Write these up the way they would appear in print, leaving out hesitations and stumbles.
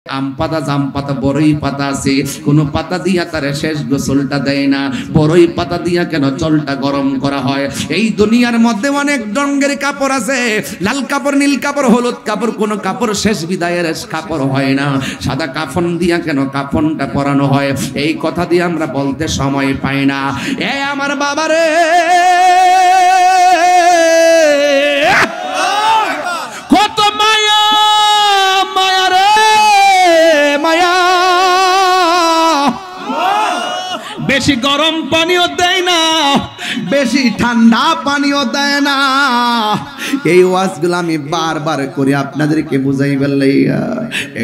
আম পাতা, জাম পাতা, বড়ই পাতা আছে, কোন পাতা দিয়া তারে শেষ গোসলটা দেয় না। বড়ই পাতা দিয়া কেন জলটা গরম করা হয়? এই দুনিয়ার মধ্যে অনেক রঙের কাপড় আছে, লাল কাপড়, নীল কাপড়, হলুদ কাপড়, কোন কাপড় শেষ বিদায়ের কাপড় হয় না। সাদা কাফন দিয়া কেন কাফনটা পরানো হয়? এই কথা দিয়ে আমরা বলতে সময় পাই না। এ আমার বাবারে, কত মায়া, মায়া রে মায়া। বেশি গরম পানিও দেয় না, বেশি ঠান্ডা পানিও দেয় না। এই ওয়াজগুলো আমি বারবার করে আপনাদেরকে বুঝাইবার লাইগা।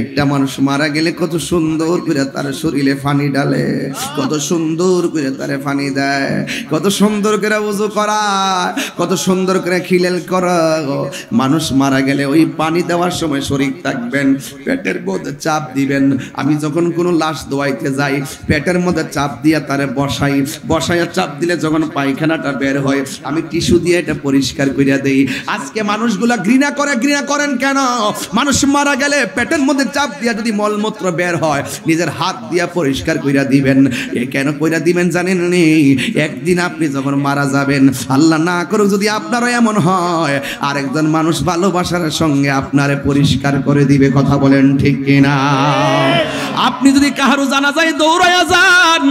একটা মানুষ মারা গেলে কত সুন্দর করে তার শরীরে পানি ঢালে, কত সুন্দর করে তারে পানি দেয়, কত সুন্দর করে ওযু করা, কত সুন্দর করে খিলেল করা। মানুষ মারা গেলে ওই পানি দেওয়ার সময় শরীর থাকবেন, পেটের মধ্যে চাপ দিবেন। আমি যখন কোনো লাশ দোয়াইতে যাই, পেটের মধ্যে চাপ দিয়া তারে বসাই, বসাইয়া চাপ দিলে যখন পায়খানাটা বের হয়, আমি টিস্যু দিয়ে এটা পরিষ্কার করিয়া দেই। আজকে মানুষগুলা ঘৃণা করে, ঘৃণা করেন কেন? মানুষ মারা গেলে পেটের মধ্যে চাপ দিয়া যদি মলমূত্র বের হয়, নিজের হাত দিয়া পরিষ্কার কইরা দিবেন। এ কেন কইরা দিবেন জানেন নি? একদিন আপনি যখন মারা যাবেন, আল্লাহ না করুক যদি আপনারও এমন হয়, আরেকজন মানুষ ভালোবাসার সঙ্গে আপনারে পরিষ্কার করে দিবে। কথা বলেন ঠিক কিনা? আপনি যদি কাহারও জানাজায় দৌড়ায়া যান,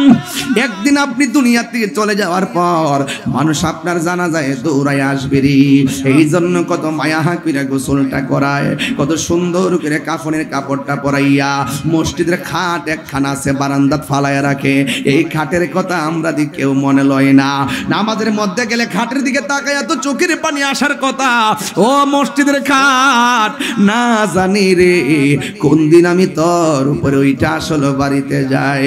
একদিন আপনি দুনিয়া থেকে চলে যাওয়ার পর মানুষ আপনার জানাজায় দৌড়ায় আসবে রে। এই জন্য কত মায়া কইরা গোসলটা করায়, কত সুন্দর করে কাফনের কাপড়টা পরাইয়া মসজিদের খাট একখানা আছে বারান্দাত ফালাইয়া রাখে। এই খাটের কথা আমরা দি কেউ মনে লয় না। নামাজের মধ্যে গেলে খাটের দিকে তাকাইয়া তো চোখের পানি আসার কথা। ও মসজিদের খাট, না জানি রে কোন দিন আমি তোর উপরে ওইটা আসলে বাড়িতে যাই।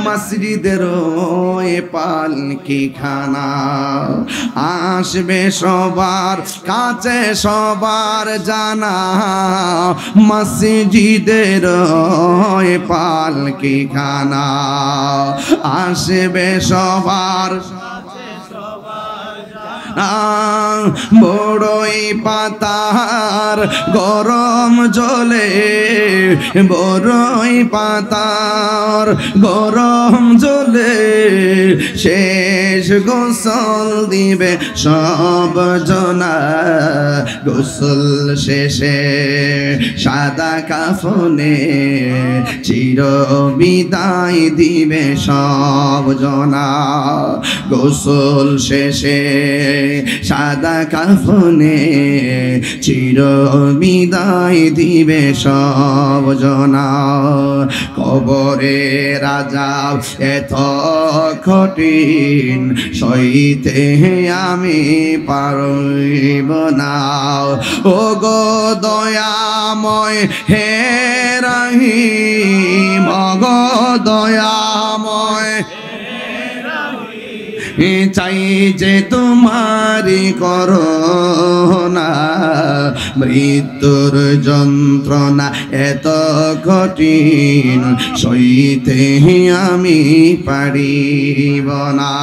মসজিদের ওই পালকি খানা আসবে সবার কাছে, সবার জানা। মসজিদের ওই পালকি খানা আসবে সবার, বড়ই পাতার গরম জলে, বড়ই পাতার গরম জলে শেষ গোসল দিবে সব জনা। গোসল শেষে সাদা কাফনে চির বিদায় দিবে সব জনা। গোসল শেষে সাদা কাফনে চির বিদায় দিবে সব জনা। কবরে রাজা এত কঠিন সইতে আমি পারব না। ও গো দয়াময় হে রহিম, গো দয়াময় চাই যে তোমারি করোনা। মৃত্যুর যন্ত্রণা এত কঠিন সইতে আমি পারিব না।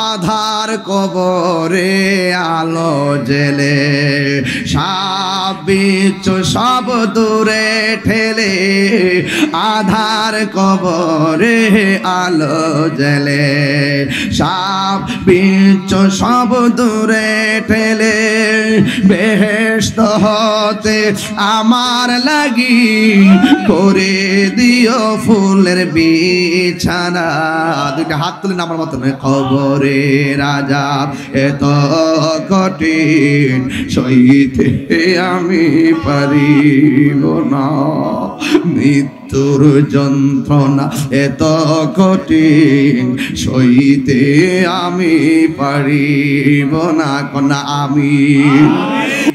আধার কবরে আলো জেলে সাপ বিচ্ছু সব দূরে ঠেলে। আধার কবরে আলো জেলে সাপ বিচ্ছু সব দূরে ঠেলে। বেহেশত হতে আমার লাগি করে দিও ফুলের বিছানা। দুইটা হাত তুলে আমার মতো নয়। কবরে রাজা এত কঠিন সইতে আমি পারিব না। মৃত্যুর যন্ত্রণা এত কঠিন সইতে আমি পারিব না। কোনা আমি।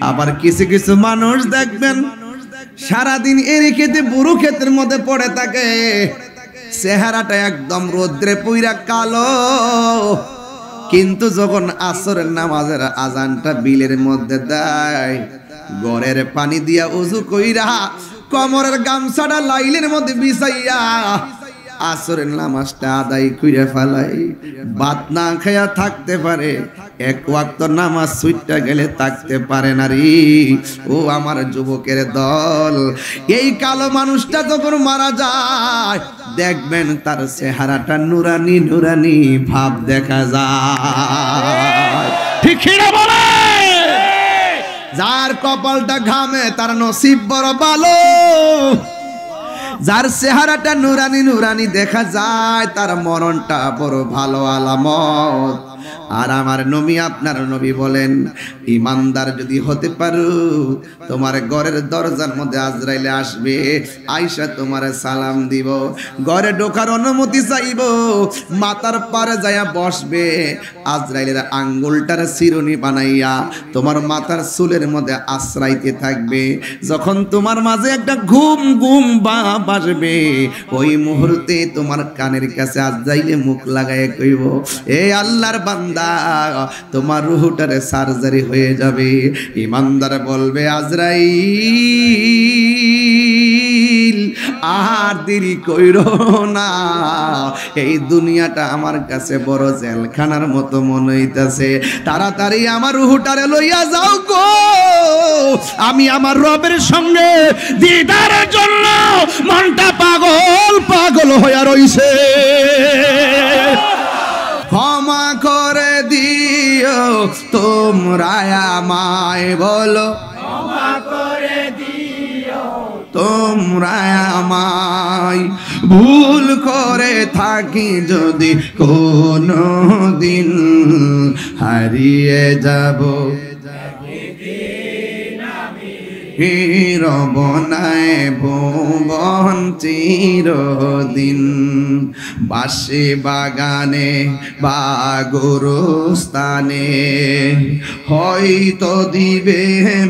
আবার কিছু কিছু মানুষ দেখবেন সারাদিন এরি খেতে বুড়ো ক্ষেতের মধ্যে পড়ে থাকে, চেহারাটা একদম রোদ্রে পুইরা কালো, কিন্তু যখন আসরের নামাজের আজানটা বিলের মধ্যে দেয়, গড়ের পানি দিয়া উযু কইরা কোমরের গামছাটা লাইলের মধ্যে বিছাইয়া আসরের নামাজটা আদায় কইরা ফেলাই, ভাত না খায়া থাকতে পারে, এক ওয়াক্ত নামাজ ছুটটা গেলে থাকতে পারে না রে। ও আমার যুবকের দল, এই কালো মানুষটা যখন মারা যায় দেখবেন তার চেহারাটা নুরানি নুরানি ভাব দেখা যায়, ঠিক না বলে? যার কপালটা ঘামে তার নসিব বড় ভালো, যার চেহারাটা নুরানি নুরানি দেখা যায় তার মরণটা বড় ভালো আলামত। আর আমার নবী, আপনার নবী বলেন, ইমানদার যদি হতে পারো, তোমার ঘরের দরজার মধ্যে আজরাইলে আসবে, আয়েশা তোমার সালাম দিব, ঘরে ঢোকার অনুমতি চাইব, মাথার পারে যায়া বসবে, আজরাইলের আঙ্গুলটার চিরুনি বানাইয়া তোমার মাথার চুলের মধ্যে আশ্রাইতে থাকবে। যখন তোমার মাঝে একটা ঘুম ঘুম ভাব আসবে, ওই মুহূর্তে তোমার কানের কাছে আজরাইলে মুখ লাগায় কইব, এ আল্লাহর বান্দা, তোমার রূহটারে সার্জারি হয়ে যাবে। ইমানদার বলবে, আজরাইল আর দেরি কইরো না, এই দুনিয়াটা আমার কাছে বড় জেলখানার মতো মনে হইতাছে, তাড়াতাড়ি আমার রূহটারে লইয়া যাও গো, আমি আমার রবের সঙ্গে দিদারের জন্য মনটা পাগল পাগল হইয়া রইছে। ক্ষমা করে দিও তোমরা আমায়, বলো ক্ষমা করে দিও তোমরা আমায়, ভুল করে থাকি যদি কোনো দিন, হারিয়ে যাব রবনায় ভুবন চিরদিন, বাসে বাগানে বা গোরস্থানে হয়তো দিবে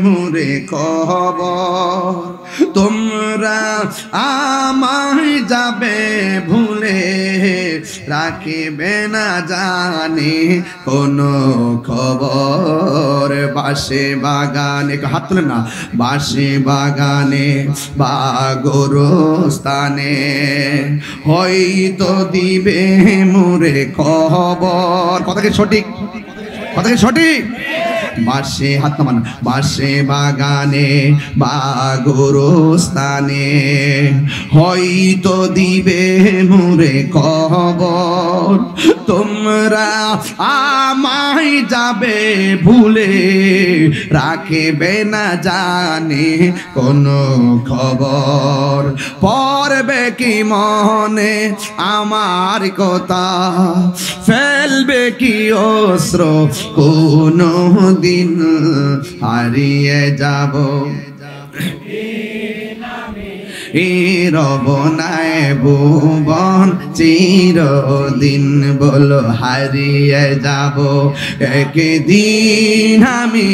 মুরে খবর, তোমরা আমায় যাবে ভুলে, রাখিবে না জানি কোনো খবর। বাসে বাগানে, হাত তুলেন না, বাসে বাগানে বা গোরস্থানে হয়তো দিবে মুরে খবর। কথা কি সঠিক? কথা কি সঠিক? বাসে, হাত নামান, বাসে বাগানে বা গোরস্থানে হয়তো দিবে মুরে খবর, তোমরা আমায় যাবে ভুলে, রাখিবে না জানি কোনো খবর। পড়বে কি মনে আমার কথা, ফেলবে কি অস্ত্র কোনো দিন, হারিয়ে যাব রবনায় ভুবন চিরদিন, বলো হারিয়ে যাব একদিন আমি,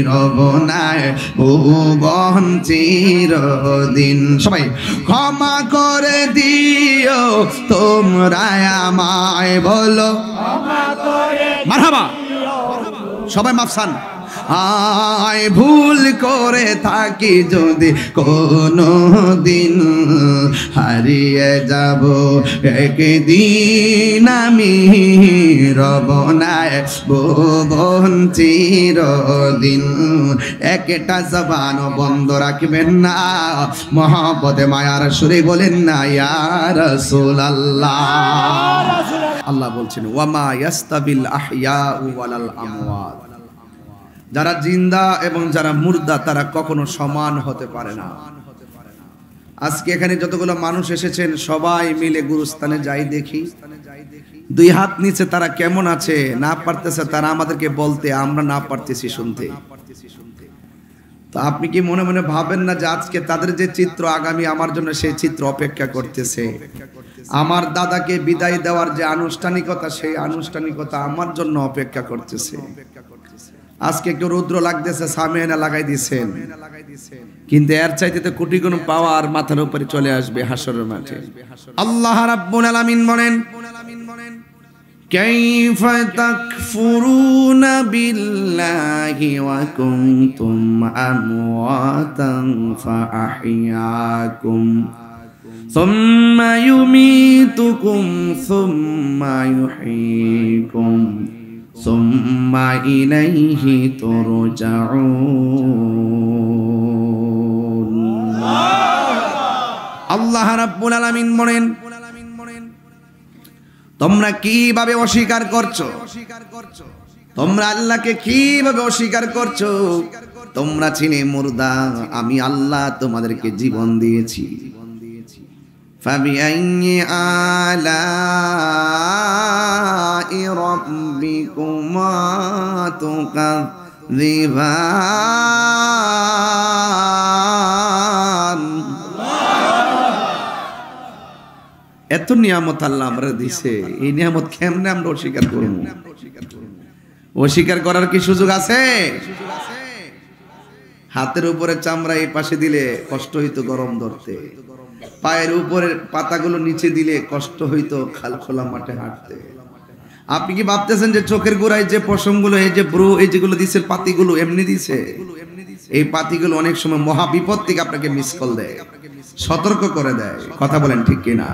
রবনায় ভুবন চিরদিন। সবাই ক্ষমা করে দিও তোমরা আমায়, বলো মারহাবা, সবাই মাফসান। আয় ভুল করে থাকি যদি কোনো দিন, হারিয়ে যাব একদিন আমি, রবনায় ভুবন চিরদিন। একটা জবান বন্ধ রাখবেন না, মহব্বতে মায়ার সুরে বলেন না ইয়া রাসূলুল্লাহ। আল্লাহ বলছেন, ওয়ামা ইয়াস্তাবিল আহইয়াউ ওয়ালাল আমওয়াত, যারা জিন্দা এবং যারা মুর্দা তারা কখনো সমান হতে পারে না। আজকে এখানে যতগুলো মানুষ এসেছেন সবাই মিলে গুরুস্থানে যাই দেখি, দুই হাত নিচে তারা কেমন আছে না পারতেছে তারা আমাদেরকে বলতে, আমরা না পারতেছি শুনতে। তো আপনি কি মনে মনে ভাবেন না যে আজকে তাদের যে চিত্র আগামী আমার জন্য সেই চিত্র অপেক্ষা করতেছে? আমার দাদাকে বিদায় দেওয়ার যে আনুষ্ঠানিকতা, সেই আনুষ্ঠানিকতা আমার জন্য অপেক্ষা করতেছে। আজকে একটু রৌদ্র লাগতেছে, সামিয়ানা লাগাই দিয়েছেন, কিন্তু এর চাইতে তো কোটি গুণ পাওয়ার মাথার উপরে চলে আসবে হাসরের মাঠে। আল্লাহ রাব্বুল আলামিন বলেন, কাইফা তাকফুরুনা বিল্লাহি ওয়া কুনতুম আমওয়াতান ফাআহইয়াকুম সুম্মা ইউমীতুকুম সুম্মা ইউহয়ীকুম সুম্মা ইলাইহি তুরজাউন। আল্লাহ রাব্বুল আলামিন বলেন, তোমরা কিভাবে অস্বীকার করছো? তোমরা আল্লাহকে কিভাবে অস্বীকার করছো? তোমরা ছিলে মুর্দা, আমি আল্লাহ তোমাদেরকে জীবন দিয়েছি। ফাবিআইয়ি আলাই রাব্বিকুমা তুকাযযিবান। এত নিয়ামত আল্লাহ আমরা দিছে, এই নিয়ামত কেমনে আমরা অস্বীকার করব? অস্বীকার করার কি সুযোগ আছে? হাতের উপরে চামড়া এই পাশে দিলে কষ্ট হইতো গরম ধরতে, পায়ের উপরের পাতাগুলো নিচে দিলে কষ্ট হইতো খাল খোলা মাঠে হাঁটতে। আপনি কি ভাবতেছেন যে চোখের গোড়ায় যে পশমগুলো, এই যে ব্রু, এই যেগুলো দিছে পাতিগুলো এমনি দিছে? এই পাতিগুলো অনেক সময় মহা বিপদ থেকে আপনাকে মিস কল দেয়, সতর্ক করে দেয়। কথা বলেন ঠিক কিনা?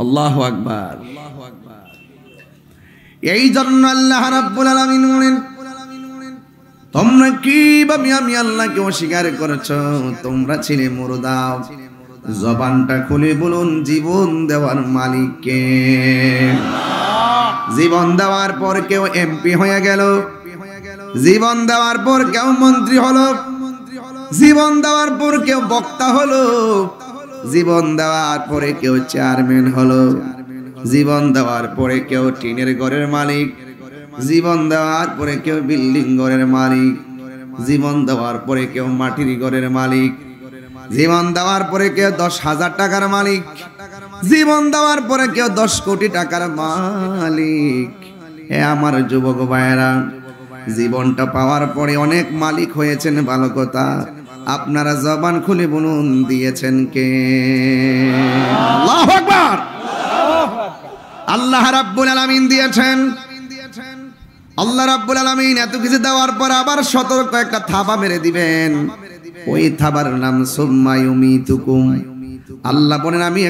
আল্লাহু আকবার। এই জন্য আল্লাহ রাব্বুল আলামিন বলেন, তোমরা কিভাবে আমি আল্লাহকে অস্বীকার করেছো? তোমরা ছিলে মুর্দা। জবানটা খুলে বলুন, জীবন দেওয়ার মালিক কে? জীবন দেওয়ার পর কেউ এমপি হয়ে গেল, জীবন দেওয়ার পর কেউ মন্ত্রী হলো, জীবন দেওয়ার পর কেউ বক্তা হলো, জীবন দেওয়ার পরে কেউ চেয়ারম্যান হলো, জীবন দেওয়ার পরে কেউ টিনের ঘরের মালিক, জীবন দেওয়ার পরে কেউ বিল্ডিং ঘরের মালিক, জীবন দেওয়ার পরে কেউ মাটির ঘরের মালিক, জীবন দেওয়ার পরে কেউ 10,000 টাকার মালিক, জীবন দেওয়ার পরে কেউ 10 কোটি টাকার মালিক। এ আমার যুবক ভাইয়েরা, জীবনটা পাওয়ার পরে অনেক মালিক হয়েছেন, ভালো কথা। আপনারা জবান খুলে বলুন, দিয়েছেন কে? আল্লাহু আকবার। আল্লাহ রাব্বুল আলামিন দিয়েছেন। আল্লাহ রাব্বুল আলামিন এত কিছু দেওয়ার পর আবার সতর্ক একটা থাবা মেরে দিবেন। ওই থাবার নাম সুম্মা ইউমীতুকুম। আল্লাহ বলেন, আমি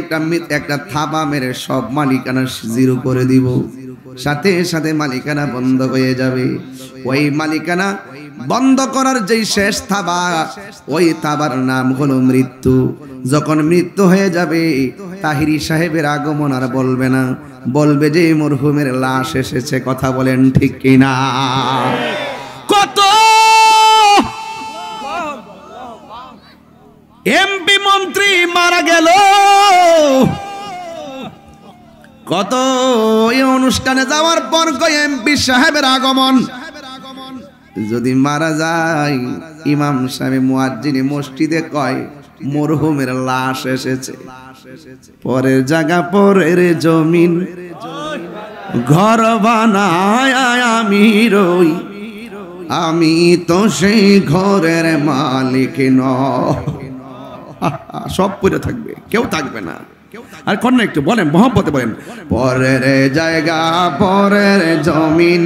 একটা থাবা মেরে সব মালিকানা জিরো করে দিব, সাথে সাথে মালিকানা বন্ধ হয়ে যাবে। ওই মালিকানা বন্ধ করার যেই শেষ থাবা, ওই থাবার নাম হলো মৃত্যু। যখন মৃত্যু হয়ে যাবে, তাহিরি সাহেবের আগমন আর বলবে না, বলবে যে মরহুমের লাশ এসেছে। কথা বলেন ঠিক কিনা? কত এমপি মন্ত্রী মারা গেল, কত এই অনুষ্ঠানে যাওয়ার পর কয় এমপি সাহেবের আগমন। যদি মারা যায়, ইমাম সাহেব মুয়াজ্জিনে মসজিদে কয় মরহুমের লাশ এসেছে। পরের জায়গা পরের জমিন ঘর বানায় আমি রই, আমি তো সেই ঘরের মালিক নই। সব পড়ে থাকবে, কেউ থাকবে না। আর কন্যা একটু বলেন, মহব্বতে বলেন, পরের জায়গা পরের জমিন,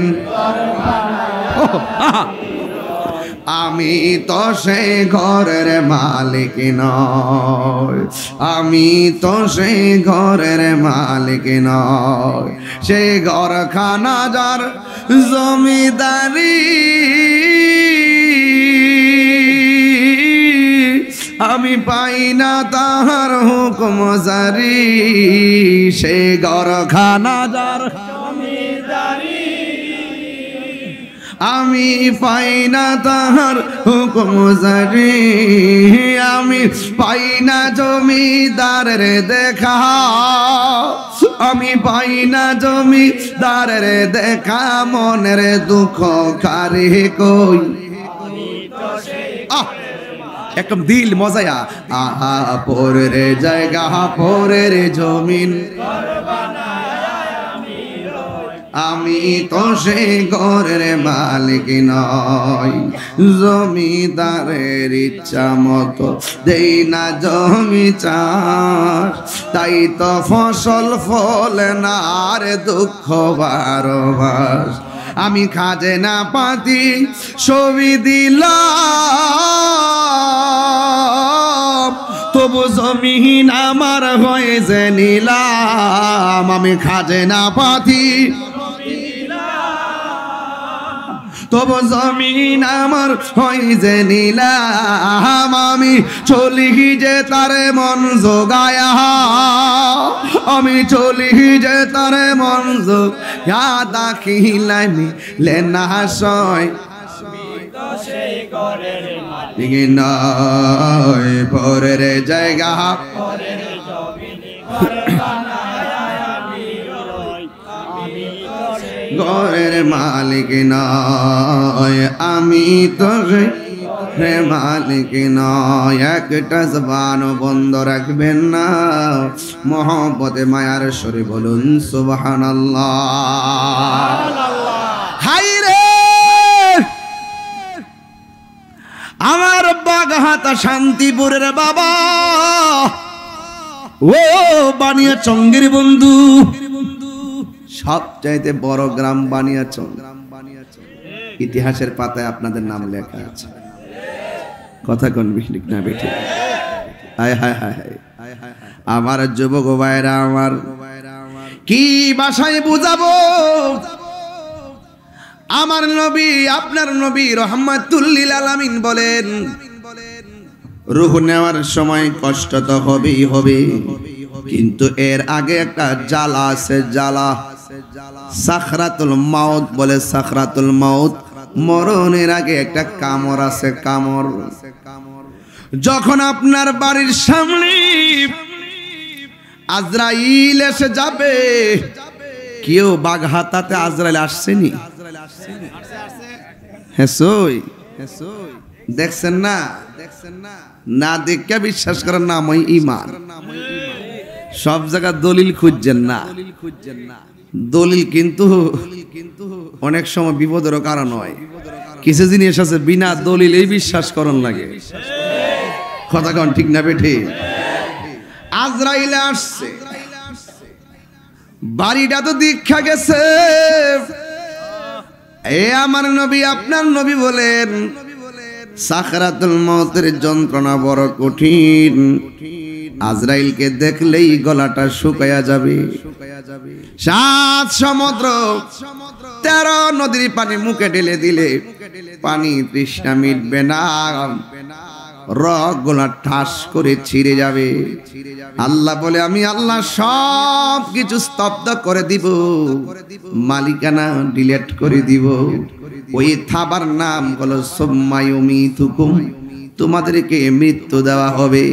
আমি তো সেই ঘরের মালিক নই, আমি তো সেই ঘরের মালিক নই। সেই ঘরখানা যার জমিদারি, আমি পাই না তাহার হুকুম জারি। সেই ঘরখানা যার জমিদারি, আমি পাই না তাহার হুকুম জারি। আমি পাই না জমিদারের দেখা, আমি পাই না জমিদারের দেখা। মনের দুঃখ কারে কই, একদম দিল মজায়া। আহা পরের জায়গা পরের জমিন, আমি তো সে ঘরের মালিক নই। জমিদারের ইচ্ছা মতো দেই না জমি চাষ, তাই তো ফসল ফলে না আর দুঃখ 12 মাস। আমি খাজনা পাতি সবই দিলাম, তো তবু জমিন আমার হয়েছে নিলাম, আমি খাজনা পাতি তবু জমিন আমার হয়েছে নিলাম, আমি চলি যে তারে মন জোগায়া, আমি চলি যে তারে মন জোগা দাখিলামি লেনা সয় নয় পরের জায়গা ঘরের মালিক নয়, আমি তো রে মালিক নয়। একটা জবান বন্ধ রাখবেন না, মোহব্বতে মায়ার সরে বলুন সুবহানাল্লাহ। হাই রে আমার বাগহাতা শান্তিপুরের বাবা, ও বানিয়াচঙ্গের বন্ধু, সবচাইতে বড় গ্রাম বানিয়াচং, ইতিহাসের পাতায় আপনাদের নাম লেখা আছে। কথা কোন ঠিক না বেঠে? হায় হায় হায় হায় আমার যুবক ভাইরা, আমার কি ভাষায় বুঝাবো? আমার নবী, আপনার নবী রাহমাতুল লিল আলামিন বলেন, রূহ নেওয়ার সময় কষ্ট তো হবেই হবে, কিন্তু এর আগে একটা জ্বালা আছে, জ্বালা সাখরাতুল মাউত বলে। সাখরাতুল মাউত, মরণের আগে একটা কামড় আছে, কামড়। যখন আপনার বাড়ির সামনে আজরাইল এসে যাবে, কেউ বাগহাতাতে আজরাইল আসছেনি? দেখছেন না? না দেখে বিশ্বাস করার নাম ওই ঈমান। সব জায়গায় দলিল খুঁজছেন না, দলিল কিন্তু অনেক সময় বিপদেরও কারণ হয়। কিছু জিনিস আছে বিনা দলিল এই বিশ্বাস করন লাগে। কথা কোন ঠিক না বেঠে? আজরাইল আসছে, বাড়িটা তো দীক্ষা গেছে। এ আমার নবী, আপনার নবী বলেন, সাকরাতুল মউতের যন্ত্রণা বড় কঠিন। আজরাইলকে দেখলেই গলাটা শুকায়া যাবে। 7 সমুদ্র 13 নদীর পানি মুখে ঢেলে দিলে পানি তৃষ্ণা মিটবে না, রগ গলা ঠাস করে ছিঁড়ে যাবে। আল্লাহ বলে, আমি আল্লাহ সব কিছু স্তব্ধ করে দিব, মালিকানা ডিলিট করে দিব। ওই থাবার নাম হলো সুম্মা ইউমিতুকুম, তোমাদেরকে মৃত্যু দেওয়া হবে।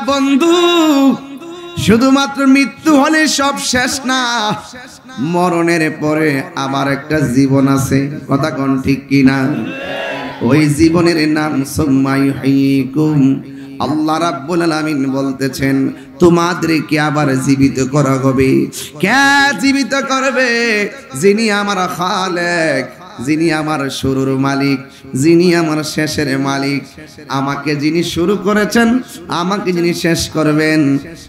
বন্ধু, শুধুমাত্র মৃত্যু হলে সব শেষ না, মরণের পরে আবার একটা জীবন আছে। কথা কোন ঠিক কিনা? ওই জীবনের নাম সুম্মা ইউহয়িকুম। আল্লাহ রাব্বুল আলামিন বলতেছেন, তোমাদেরকে আবার জীবিত করা হবে। কে জীবিত করবে? যিনি আমার খালেক, যিনি আমার শুরুর মালিক, যিনি আমার শেষের মালিক। আমাকে যিনি শুরু করেছেন, আমাকে যিনি শেষ করবেন।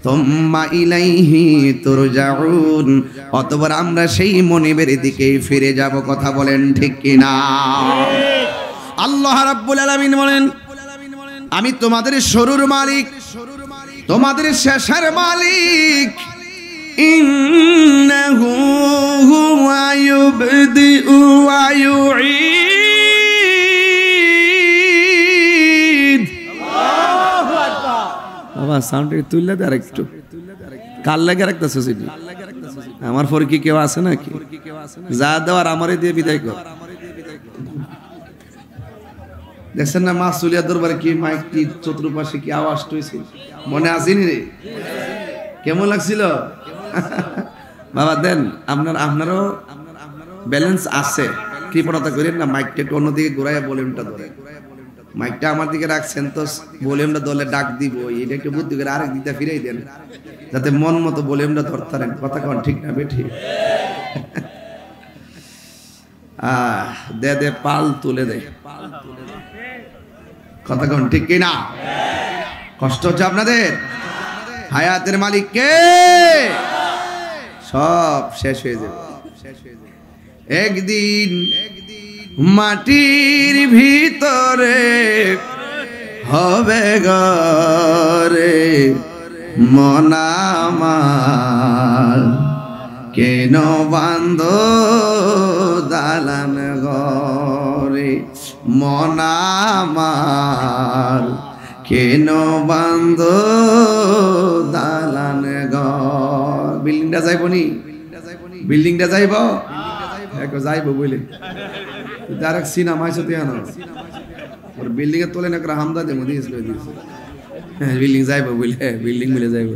তুম্মা ইলাইহি তুরজাউন, অতঃপর আমরা সেই মনিবের দিকেই ফিরে যাব। কথা বলেন ঠিক কিনা? আল্লাহ রাব্বুল আলামিন বলেন, আমি তোমাদের শুরুর মালিক, তোমাদের শেষের মালিক। ইন্নাহু হুয়া ইউবদিউ ওয়া ইউঈদ। আল্লাহু আকবার। বাবা সাউন্ডটা তুললে দে আরেকটু। কাল লাগে রাখতেছ সিডি। আমার পরে কি কেউ আছে নাকি? যা দেওয়ার আমারে দিয়ে বিদায় কর। দেখছেন না মাসুলিয়া দরবারে কি মাইক কি চতুর্পাশে কি আওয়াজ হইছে? মনে আসেনি রে? কেমন লাগছিল? বাবা দেন, আপনারও ব্যালেন্স আছে, কৃপণতা করেন না। মাইকটা একটু অন্যদিকে ঘুরাইয়া ভলিউমটা ধরে, মাইকটা আমার দিকে রাখছেন তো ভলিউমটা দলে ডাক দিব, এটা একটু বুদ্ধি করে আরেক দিকটা ফিরাই দেন, যাতে মন মতো ভলিউমটা ধরতে পারেন। কথা কোন ঠিক না বেঠি? দে পাল তুলে দে। কথা কোন ঠিক কিনা? কষ্ট হচ্ছে আপনাদের? হায়াতের মালিক কে? সব শেষ হয়ে যাবে একদিন। মাটির ভিতরে হবে গরে মনামার কেন বান্ধ দালান ঘরে মনামার কেন বান্ধ দালান ঘর বিল্ডিংটা যাইব নি বিল্ডিংটা যাইব যাইব বলে ডাইরেক্ট সিনেমা আইসতে আনো ওর বিল্ডিং এর তোলে না করে হামদা দেবো দিয়েছিল হ্যাঁ বিল্ডিং যাইব বলে বিল্ডিং মিলে যাইব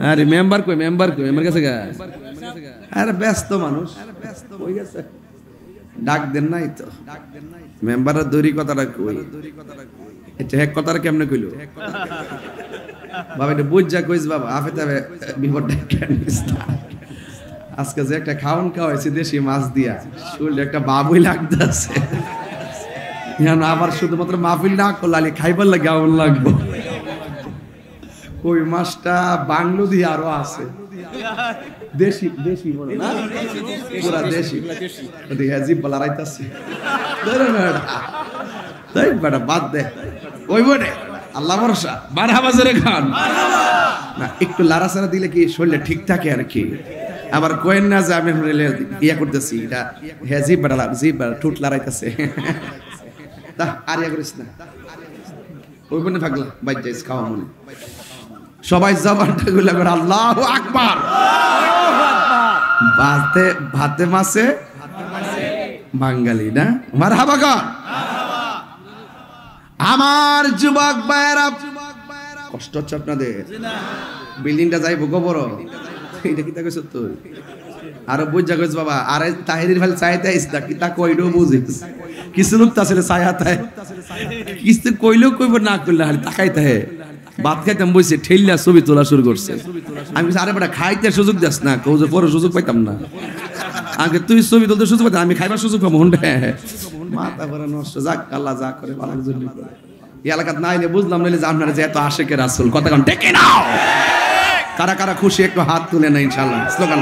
আরে মেম্বার কই মেম্বার কাছে গা আরে ব্যস্ত মানুষ কই গেছে ডাক দেন নাই তো মেম্বারের দড়ি কথাটা কই এটা এক কথাটা কেমনে কইলো বাবা এটা বুঝা কইস বাবা আফে তবে বিপদটা কেন আজকে যে একটা খাওন খাওয়াইছে দেশি মাছ দিয়া শরীরে একটা বাবুই লাগতেছে এখন আবার শুধুমাত্র মাহফিল না করলে খাইবার লাগে এমন লাগবো ওই মাছটা বাংলো দিয়ে আরো আছে দেশি দেশি বলে না পুরা দেশি ওদিকে জিভ বলা রাইতাছে ধরে না তাই বেটা বাদ দে ওই বটে আল্লাহ ভরসা মারহাবা জোরে খান না একটু লাড়াচাড়া দিলে কি শরীরে ঠিক থাকে আর কি আবার কোয়েন না যে আমি ইয়া করতেছি এটা হ্যাঁ জিভ বেটা ঠুট লড়াইতেছে তা আর ইয়া করিস না ওই বনে থাকলা বাইর যাইস খাওয়া মনে সবাই জবানটা গুলা করে আল্লাহু আকবার ভাতে ভাতে মাছে বাঙালি না মারহাবা কর আমার যুবক ভাইরা কষ্ট হচ্ছে আপনাদের বিল্ডিংটা যাইব গোবর এটা কি তাকে সত্য আরো বুঝা গেছ বাবা আরে তাহিরির ফেল চাইতে আইস না কি তা কইলো বুঝিস কিছু লোক তা ছিল চাইতে কিছু কইলেও কইব না কইলে খালি তাকাইতে হে ভাত খাইতাম বসে ঠেললা ছবি তোলা শুরু করছে আমি আরে বেটা খাইতে সুযোগ দিস না কৌজোর পরে সুযোগ পাইতাম না আগে তুই ছবি তুলতে সুযোগ পাইতাম আমি খাইবার সুযোগ পাবো মাথা ভরা নষ্ট যাক আল্লাহ যা করে ভালোর জন্য করে এই এলাকাত না আইলে বুঝলাম নাইলে যে আপনারা যে এত আশেকের রাসূল কথা কোন ডেকে নাও কারা কারা খুশি একটু হাত তুলে না ইনশাআল্লাহ স্লোগান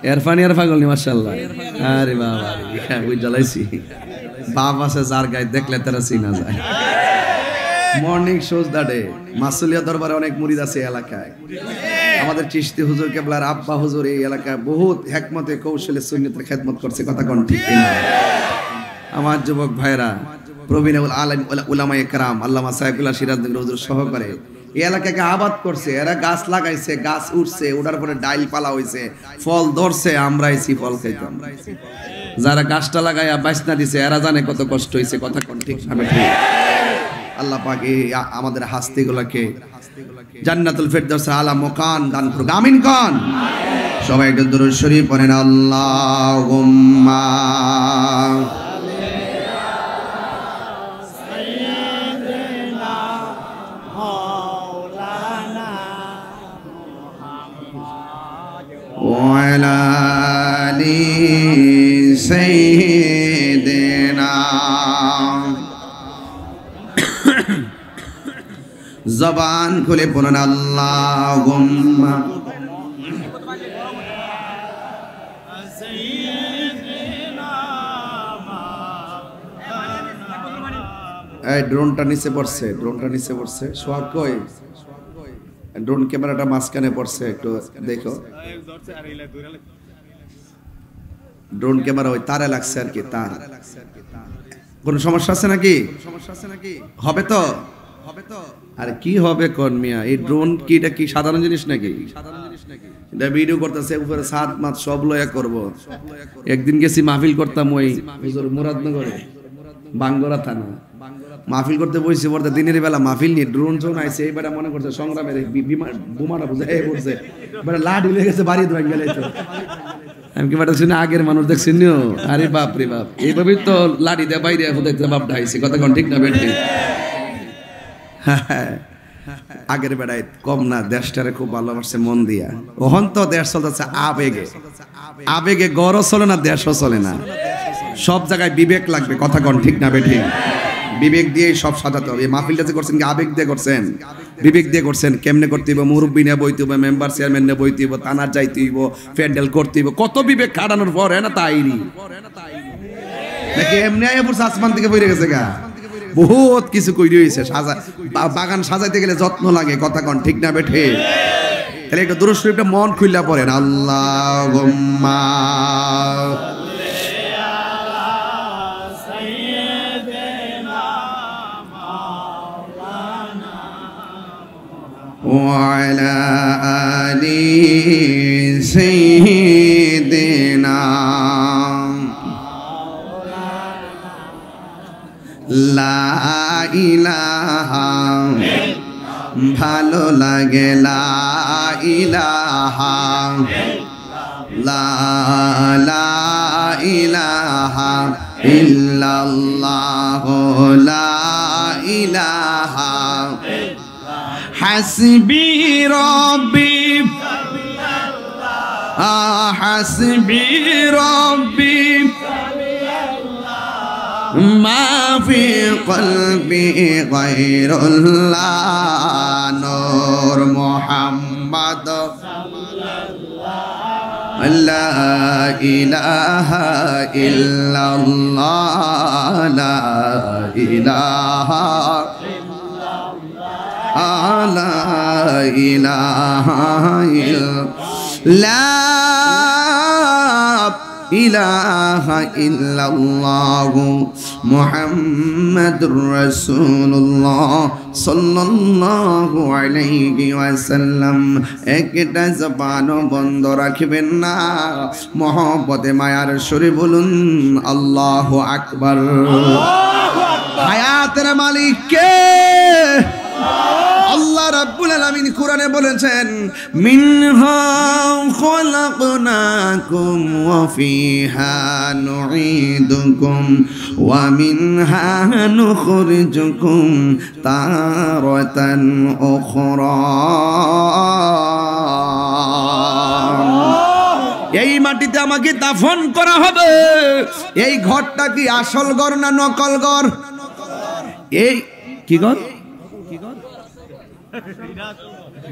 এরফানি আর পাগলনি মাশাআল্লাহ আরে বাবা ওই জ্বালাইছি বাপ আছে যার গায়ে দেখলে তারা চিনা যায় মর্নিং শোজ দাডে মাসুলিয়া দরবারে অনেক মুরিদ আছে এলাকায় আমাদের চিশতি হুজুর কেবলার আব্বা হুজুর এই এলাকায় বহুত হিকমতে কৌশলে সুন্নতের খেদমত করছে কথা কোন ঠিক কিনা আমার যুবক ভাইরা প্রবীণুল আলেম উলামায়ে কেরাম আল্লামা সাইফুল্লাহ সিরাজনগর হুজুর সহকারে এই এলাকাকে আবাদ করছে এরা গাছ লাগাইছে গাছ উঠছে ওটার পরে ডাইল পালা হইছে ফল ধরছে আমরা এসি ফল খাইতাম যারা গাছটা লাগাইয়া বাইসনা দিছে এরা জানে কত কষ্ট হইছে কথা কোন ঠিক না ঠিক আল্লাহ পাক আমাদের হাস্তিগুলোকে জান্নাতুল ফেরদাউস আলা মাকান দান করুন আমিন কোন সবাই একটু দরুদ শরীফ পড়েন আল্লাহুম্মা وعلى آل سيدنا জবান খুলে পড়ুন আল্লাহুম্মা এই ড্রোনটা নিচে পড়ছে সোহাগ কই ড্রোন ক্যামেরাটা মাঝখানে পড়ছে একটু দেখো ড্রোন ক্যামেরা ওই তারে লাগছে আর কি তার কোন সমস্যা আছে নাকি হবে তো আর কি হবে কোন মিয়া এই ড্রোন কি এটা কি সাধারণ জিনিস নাকি এটা ভিডিও করতেছে উপরে সাত মাস সব লয়া করব একদিন গেছি মাহফিল করতাম ওই হুজুর মুরাদনগরে বাঙ্গরা থানা মাহফিল করতে বসে পড়তে দিনের বেলা মাহফিল নিয়ে ড্রোন জোন আইছে এইবার মনে করছে সংগ্রামের বোমাটা বুঝে পড়ছে এবার লাঠি লেগে গেছে বাড়ি ধরে গেলে তো আমি কি বাটা শুনে আগের মানুষ দেখছেন আরে বাপ রে বাপ এইভাবেই তো লাঠি দিয়ে বাইরে দেখতে বাপ ঢাইছে কথা কোন ঠিক না বেটি আগের বেড়ায় কম না দেশটারে খুব ভালোবাসছে মন দিয়া ওহন তো দেশ চলতেছে আবেগে গড়ও চলে না দেশও চলে না সব জায়গায় বিবেক লাগবে কথা কোন ঠিক না বেটি বিবেক দিয়ে সব সাজাতে হবে। মাহফিলটা যে করছেন কি আবেগ দিয়ে করছেন? বিবেক দিয়ে করছেন। কেমনে করতে হইব? মুরব্বী নিয়ে বইতে হইব, মেম্বার চেয়ারম্যান নিয়ে বইতে হইব, থানার যাইতে হইব, প্যান্ডেল করতে হইব, কত বিবেক খাটানোর পর না তাইরি নাকি এমনি আয়া পড়ছে আসমান থেকে পড়ে গেছে গা? বহুত কিছু কইরে হইছে। বাগান সাজাইতে গেলে যত্ন লাগে, কথা কন ঠিক না বেঠে? তাহলে একটা দুরূদ শরীফটা মন খুইলা পড়েন, আল্লাহুম্মা وعلى آل سيدنا লা ইলাহা ভালো লাগে লা ইলাহা লা ইলাহা ইল্লাল্লাহ লা ইলাহা হাসবি রব্বি হাসবি রব্বি মা ফি কলবি গায়রুল্লাহ নূর মুহাম্মদ লা ইলাহা ইল্লাল্লাহ লা ইলাহা লা ইলাহা ইলাহা ইল্লাল্লাহ মুহাম্মাদুর রাসূলুল্লাহ সাল্লাল্লাহু আলাইহি ওয়াসাল্লাম। একটা জবান বন্ধ রাখবেন না, মহব্বতে মায়ার সুরে বলুন আল্লাহু আকবার। হায়াতের মালিক কে? আল্লাহ রাব্বুল আলামিন কোরআনে বলেছেন, মিনহা খলাকনাকুম ওয়া ফিহা নুঈদুকুম ওয়া মিনহা নুখরিজুকুম তারাতান উখরা। এই মাটিতে আমাকে দাফন করা হবে। এই ঘরটা কি আসল ঘর না নকল ঘর? এই কি ঘর?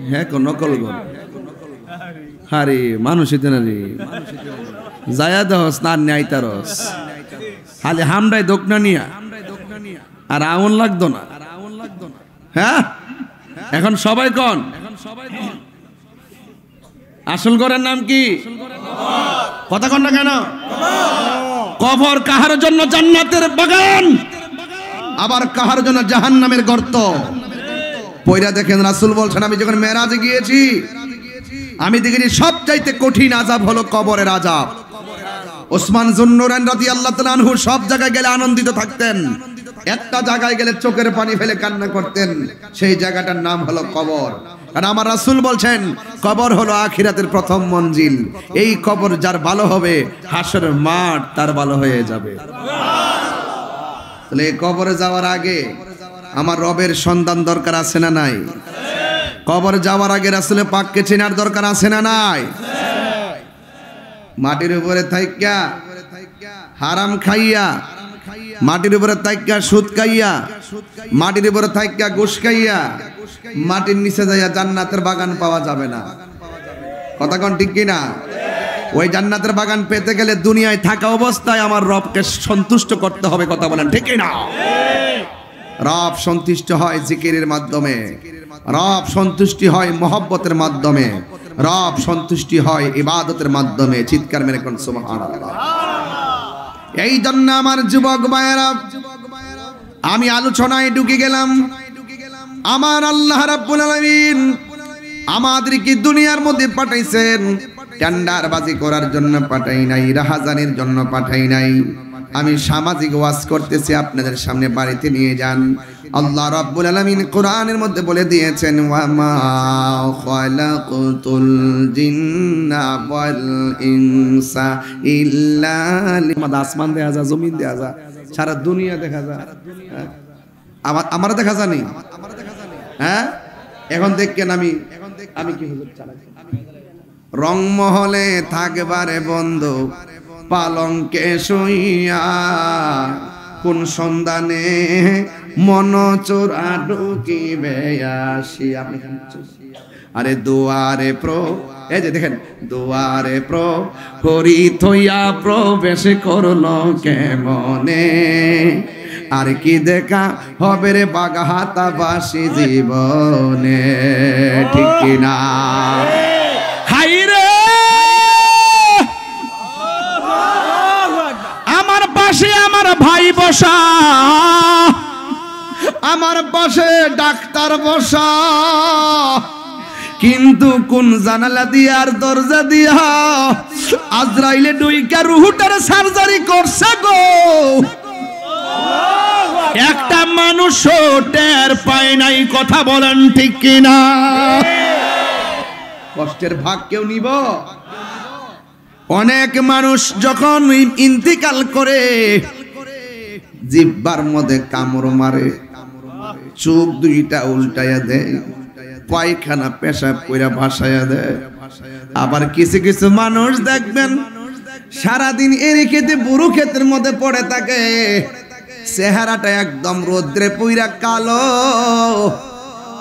হ্যাঁ নকল ঘর। আরে মানুষ হইতে না রে, যায়া দহস না আইতারস খালি হামডাই দোকনা নিয়া আর আউন লাগতো না। হ্যাঁ এখন সবাই কন আসল ঘরের নাম কি? কথা কন না কেন? কবর কাহার জন্য জান্নাতের বাগান, আবার কাহার জন্য জাহান্নামের গর্ত। পয়রা দেখেন, রাসূল বলছেন আমি যখন মেরাজে গিয়েছি আমি দেখেছি সবচাইতে কঠিন আযাব হলো কবরের আযাব। ওসমান যুন্নুরাইন রাদিয়াল্লাহু তাআলা আনহু সব জায়গায় গেলে আনন্দিত থাকতেন, একটা জায়গায় গেলে চোখের পানি ফেলে কান্না করতেন, সেই জায়গাটার নাম হলো কবর। আর আমার রাসূল বলছেন কবর হলো আখিরাতের প্রথম মঞ্জিল। এই কবর যার ভালো হবে হাসরের মাঠ তার ভালো হয়ে যাবে। তাহলে কবরে যাওয়ার আগে আমার রবের সন্ধান দরকার আছে না নাই? কবর যাওয়ার আগে রাসূলের পাককে চেনার দরকার আছে না নাই? মাটির উপরে থাইকা হারাম খাইয়া, মাটির উপরে থাইকা সুদ খাইয়া, মাটির উপরে থাইকা ঘুষ খাইয়া মাটির নিচে যাইয়া জান্নাতের বাগান পাওয়া যাবে না। কথা কোন ঠিক কিনা? ওই জান্নাতের বাগান পেতে গেলে দুনিয়ায় থাকা অবস্থায় আমার রবকে সন্তুষ্ট করতে হবে। কথা বলেন ঠিক কিনা? রব সন্তুষ্ট হয় জিকিরের মাধ্যমে, রব সন্তুষ্টি হয় মহব্বতের মাধ্যমে, রব সন্তুষ্টি হয় ইবাদতের মাধ্যমে। চিৎকার মেরে কোন সুবহানাল্লাহ। এই জন্য আমার যুবক ভাইয়েরা আমি আলোচনায় ঢুকে গেলাম। আমার আল্লাহ রাব্বুল আলামিন আমাদেরকে দুনিয়ার মধ্যে পাঠাইছেন টেন্ডারবাজি করার জন্য পাঠাই নাই, রাহাজানির জন্য পাঠাই নাই। আমি সামাজিক ওয়াজ করতেছি, আপনাদের সামনে বাড়িতে নিয়ে যান। আল্লাহ রাব্বুল আলামিন কোরআনের মধ্যে বলে দিয়েছেন ওয়া মা খালাকুতুল জিন্না ওয়াল ইনসা ইল্লা লিল্লাহ। আসমান দেখা যায়, জমিন দেখা যায়, সারা দুনিয়া দেখা যায়। আমার দেখা জানি হ্যাঁ এখন দেখেন আমি কি হুজুর চালাচ্ছি রংমহলে থাকবারে বন্ধু পালঙ্কে শুইয়া কোন সন্ধানে মন চোরা ঢুকিবে আসি। আপনি আরে দুয়ারে এই যে দেখেন, দুয়ারে হরি থইয়া প্রবেশ করলো কেমনে, আর কি দেখা হবে রে বাগাহাতাবাসী জীবনে, ঠিক কিনা? হাই রে আমার পাশে আমার ভাই বসা, আমার পাশে ডাক্তার বসা, কিন্তু কোন জানালা দিয়া আর দরজা দিয়া আজরাইলে ডুইকা রুহুটার সার্জারি করছে গো। একটা মানুষ টের পায় নাই, কথা বলেন ঠিক কিনা? কষ্টের ভাগ কেউ নিব? অনেক মানুষ যখন ইন্তিকাল করে জিহ্বার মধ্যে কামড় মারে, চোখ দুইটা উল্টাইয়া দেয়, পায়খানা পেশাব কইরা ভাসাইয়া দেয়। আবার কিছু কিছু মানুষ দেখবেন সারাদিন এরি খেতে বুড়ো ক্ষেতের মধ্যে পড়ে থাকে, চেহারাটা একদম রোদ্রে পুইরা কালো,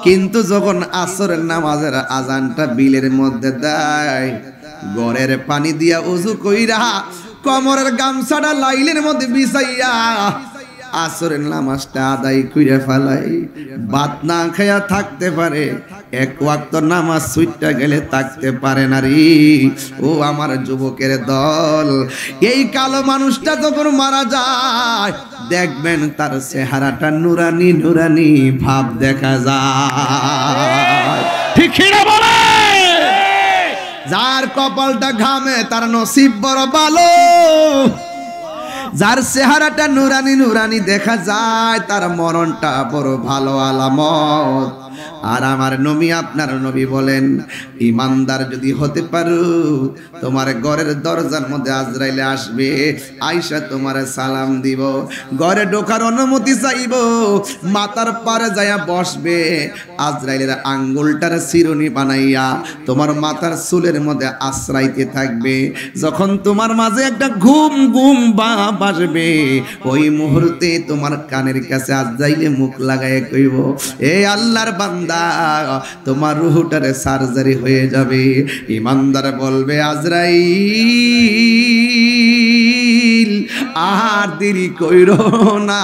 কিন্তু যখন আসরের নামাজের আজানটা বিলের মধ্যে দেয়, গড়ের পানি দিয়া উযু কইরা কোমরের গামছাটা লাইলের মধ্যে বিছাইয়া আসরের নামাজটা আদায় কইরা ফেলাই। ভাত না খায়া থাকতে পারে, এক ওয়াক্ত নামাজ ছুটটা গেলে থাকতে পারে না রে। ও আমার যুবকের দল, এই কালো মানুষটা যখন মারা যায় দেখবেন তার চেহারাটা নুরানি নুরানি ভাব দেখা যায়, ঠিক না বলে? যার কপালটা ঘামে তার নসিব বড় ভালো, যার চেহারাটা নুরানি নুরানি দেখা যায় তার মরণটা বড় ভালো আলামত। আর আমার নবী, আপনার নবী বলেন, ইমানদার যদি হতে পারো, তোমার ঘরের দরজার মধ্যে আজরাইলে আসবে, আয়েশা তোমার সালাম দিব, ঘরে ঢোকার অনুমতি চাইব, মাথার পারে যায়া বসবে, আজরাইলের আঙ্গুলটার চিরুনি বানাইয়া তোমার মাথার চুলের মধ্যে আশ্রাইতে থাকবে। যখন তোমার মাঝে একটা ঘুম ঘুম ভাব আসবে, ওই মুহূর্তে তোমার কানের কাছে আজরাইলে মুখ লাগায় কইব, এ আল্লাহর বান্দা, তোমার রুহটারে সার্জারি হয়ে যাবে। ইমানদার বলবে, আজরাইল আর দেরি কইরো না,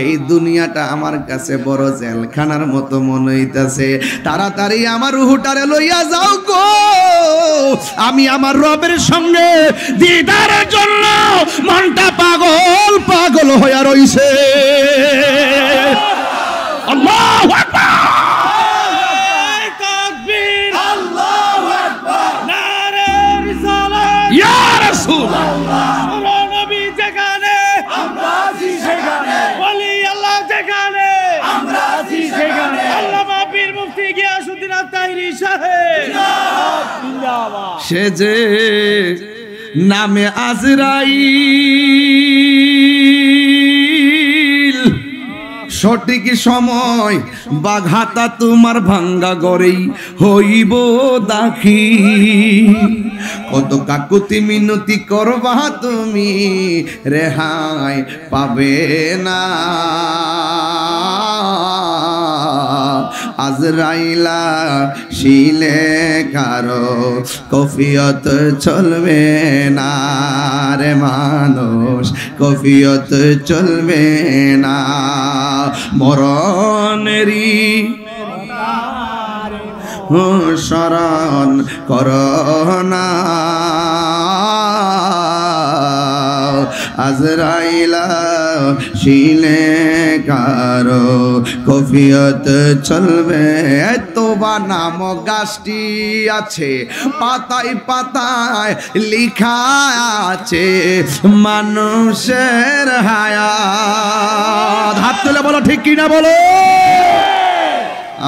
এই দুনিয়াটা আমার কাছে বড় জেলখানার মতো মনে হইতাছে, তাড়াতাড়ি আমার রুহটারে লইয়া যাও গো, আমি আমার রবের সঙ্গে দিদারের জন্য মনটা পাগল পাগল হইয়া রইছে। আল্লাহু আকবার, তাকবীর, আল্লাহু আকবার, নারে রিসালাত, ইয়া রাসূলুল্লাহ, নবী যেখানে আমরা আছি সেখানে, ওলি আল্লাহ যেখানে আমরা আছি সেখানে, আল্লামা পীর মুফতি গিয়াসউদ্দিন আত-তাহিরি সাহেব জিন্দাবাদ। সে যে নামে আজরাইল, সঠিক সময় বাঘাতা তোমার ভাঙ্গা গড়েই হইব দাখি, কত কাকুতি মিনতি করবা তুমি, রেহাই পাবে না। আজরাইলা শিলে কারো কফিয়ত চলবে না রে মানুষ, কফিয়ত চলবে না, মরণেরি শরণ করোনা। আজরাইলা শিলে কারো কফিয়ত চলবে। তোবা নাম গাছটি আছে, পাতায় পাতায় লিখা আছে মানুষের হায়াত। হাত তুলে বলো ঠিক কিনা বলো।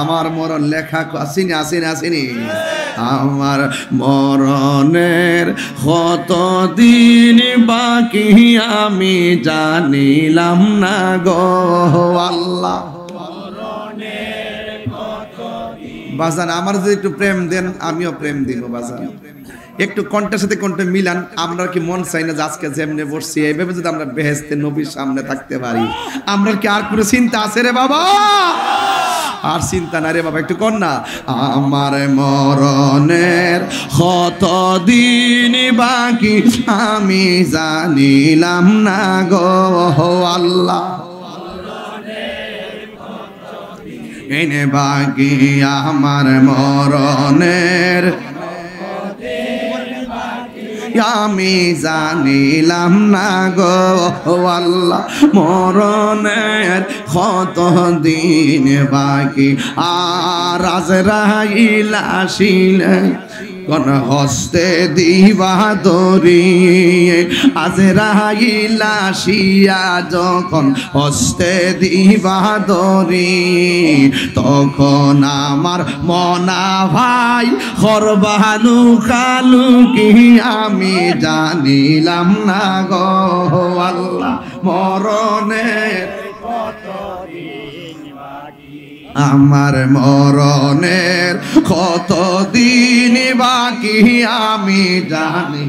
আমার মরণ লেখা আসেনি আসেনি আসেনি। আমার মরণের কতদিন বাকি আমি জানিলাম না গো আল্লাহ, বাজান আমার যদি একটু প্রেম দেন আমিও প্রেম দিব বাজান একটু কণ্ঠের সাথে কণ্ঠ মিলান আমরা কি মন চাই না যে আজকে যেমনে বসছি এইভাবে যদি আমরা বেহেশতে নবীর সামনে থাকতে পারি আমরা কি আর কোনো চিন্তা আছে রে বাবা আর চিন্তা না রে বাবা একটু কর না আমার মরণের কত দিন বাকি আমি জানিলাম না গো আল্লাহ এনে বাকি আমার মরণের আমি জানিলাম না গো আল্লাহ মরণের কত দিন বাকি আর আজরাইল আসিলে কোন হস্তে দিবা দরি আজরাইল আসিয়া যখন হস্তে দিবা দরি তখন আমার মনা ভাই হরবানু খালু কি আমি জানিলাম না গো আল্লাহ মরণের কত দিন বাকি আমার মরণের কত দিন বাকি আমি জানি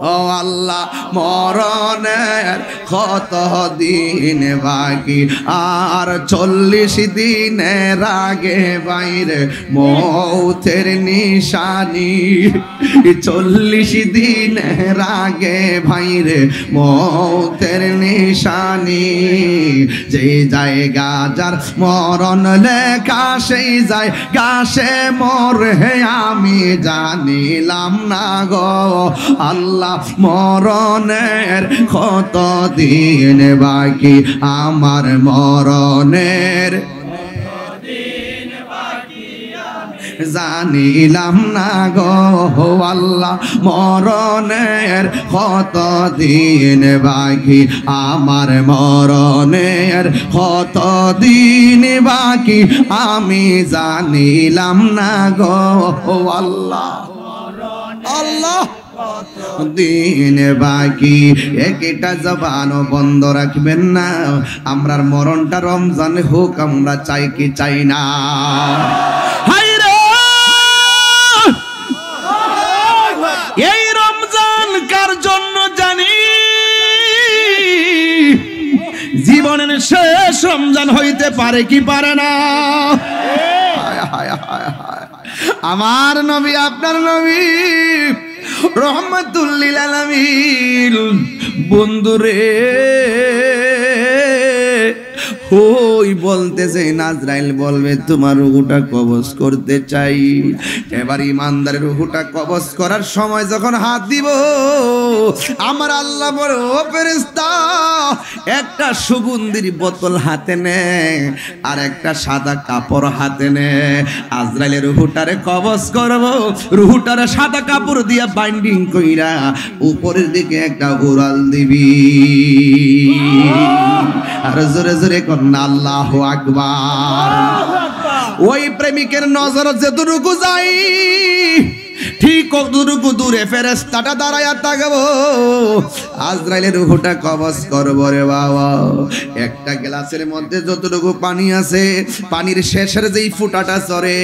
ও আল্লাহ মরণের কত দিন বাকি আর 40 দিনের আগে বাইরে মৌতের নিশানি 40 দিনের আগে বাইরে মৌতের নিশানি যে জায়গা যার মরণ লেখা সেই জায়গা সে মরে আমি জানিলাম না গো আল্লাহ মরণের কত দিন বাকি আমার মরণের জানিলাম না গো আল্লাহ মরণের কত দিন বাকি আমার মরণের কত দিন বাকি আমি জানিলাম না গো আল্লাহ আল্লাহ দিন বাকি একটা জবানও বন্ধ রাখবেন না আমরার মরণটা রমজান হোক আমরা চাই কি চাই না এই রমজান কার জন্য জানি জীবনের শেষ রমজান হইতে পারে কি পারে না আমার নবী আপনার নবী রহমাতুল লিল আলামিন বন্ধুরে ওই বলতেছে নাজরাইল বলবে তোমার রূহটা কবজ করতে চাই এবার ইমানদারের রূহটা কবজ করার সময় যখন হাত দিব আমার আল্লাহ বলে ও ফেরেশতা একটা সুগন্ধির বোতল হাতে নে আর একটা সাদা কাপড় হাতে নে আজরাইলের রূহটারে কবজ করব রূহটারে সাদা কাপড় দিয়া বাইন্ডিং কইরা উপরের দিকে একটা উড়াল দিবি আর জোরে জোরে কন্না আল্লাহু আকবার ওই প্রেমিকের নজর যেটুকু যাই ঠিক কতটুকু দূরে ফেরেশতাটা দাঁড়ায়া থাকবো আজরাইলের রূহটা কবজ করব রে বাবা একটা গ্লাসের মধ্যে যতটুকু পানি আছে পানির শেষের যেই ফুটাটা চড়ে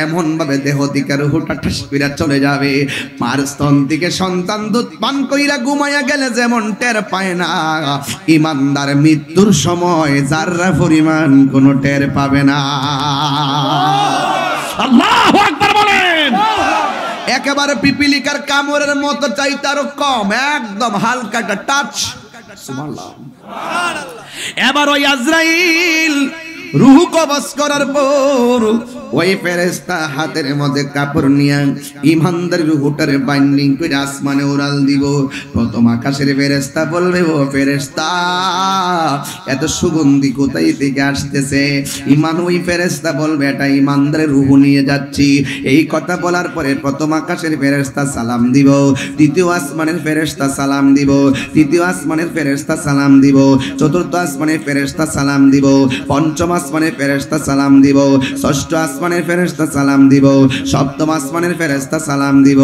এমন ভাবে দেহ থেকে রূহটা ঠাস কইরা চলে যাবে মার স্তন থেকে সন্তান দুধ পান কইরা ঘুমায়া গেলে যেমন টের পায় না ইমানদার মৃত্যুর সময় যাররা পরিমাণ কোনো টের পাবে না আল্লাহু আকবার বলেন একেবারে পিপিলিকার কামড়ের মতো চাইতে আরো কম একদম হালকা একটা টাচ সুবহানাল্লাহ এবার ওই আজরাইল রূহ কবজ করার পর ওই ফেরেশতা হাতের মধ্যে কাপড় নিয়ে ইমানদার রূহটারে বাইন্ডিং করে আসমানে উড়াল দিব প্রথম আকাশের ফেরেশতা বলবে ও ফেরেশতা এত সুগন্ধি কোথায় থেকে আসতেছে ইমান ওই ফেরেশতা বলবে এটা ইমানদারের রূহ নিয়ে যাচ্ছি এই কথা বলার পরে প্রথম আকাশের ফেরেশতা সালাম দিব দ্বিতীয় আসমানের ফেরেশতা সালাম দিব তৃতীয় আসমানের ফেরেশতা সালাম দিব চতুর্থ আসমানের ফেরেশতা সালাম দিব পঞ্চম আসমানের ফেরেশতা সালাম দিব ষষ্ঠ আসমানের আসমানের ফেরেশতা সালাম দিব, সপ্তম আসমানের ফেরেশতা সালাম দিব।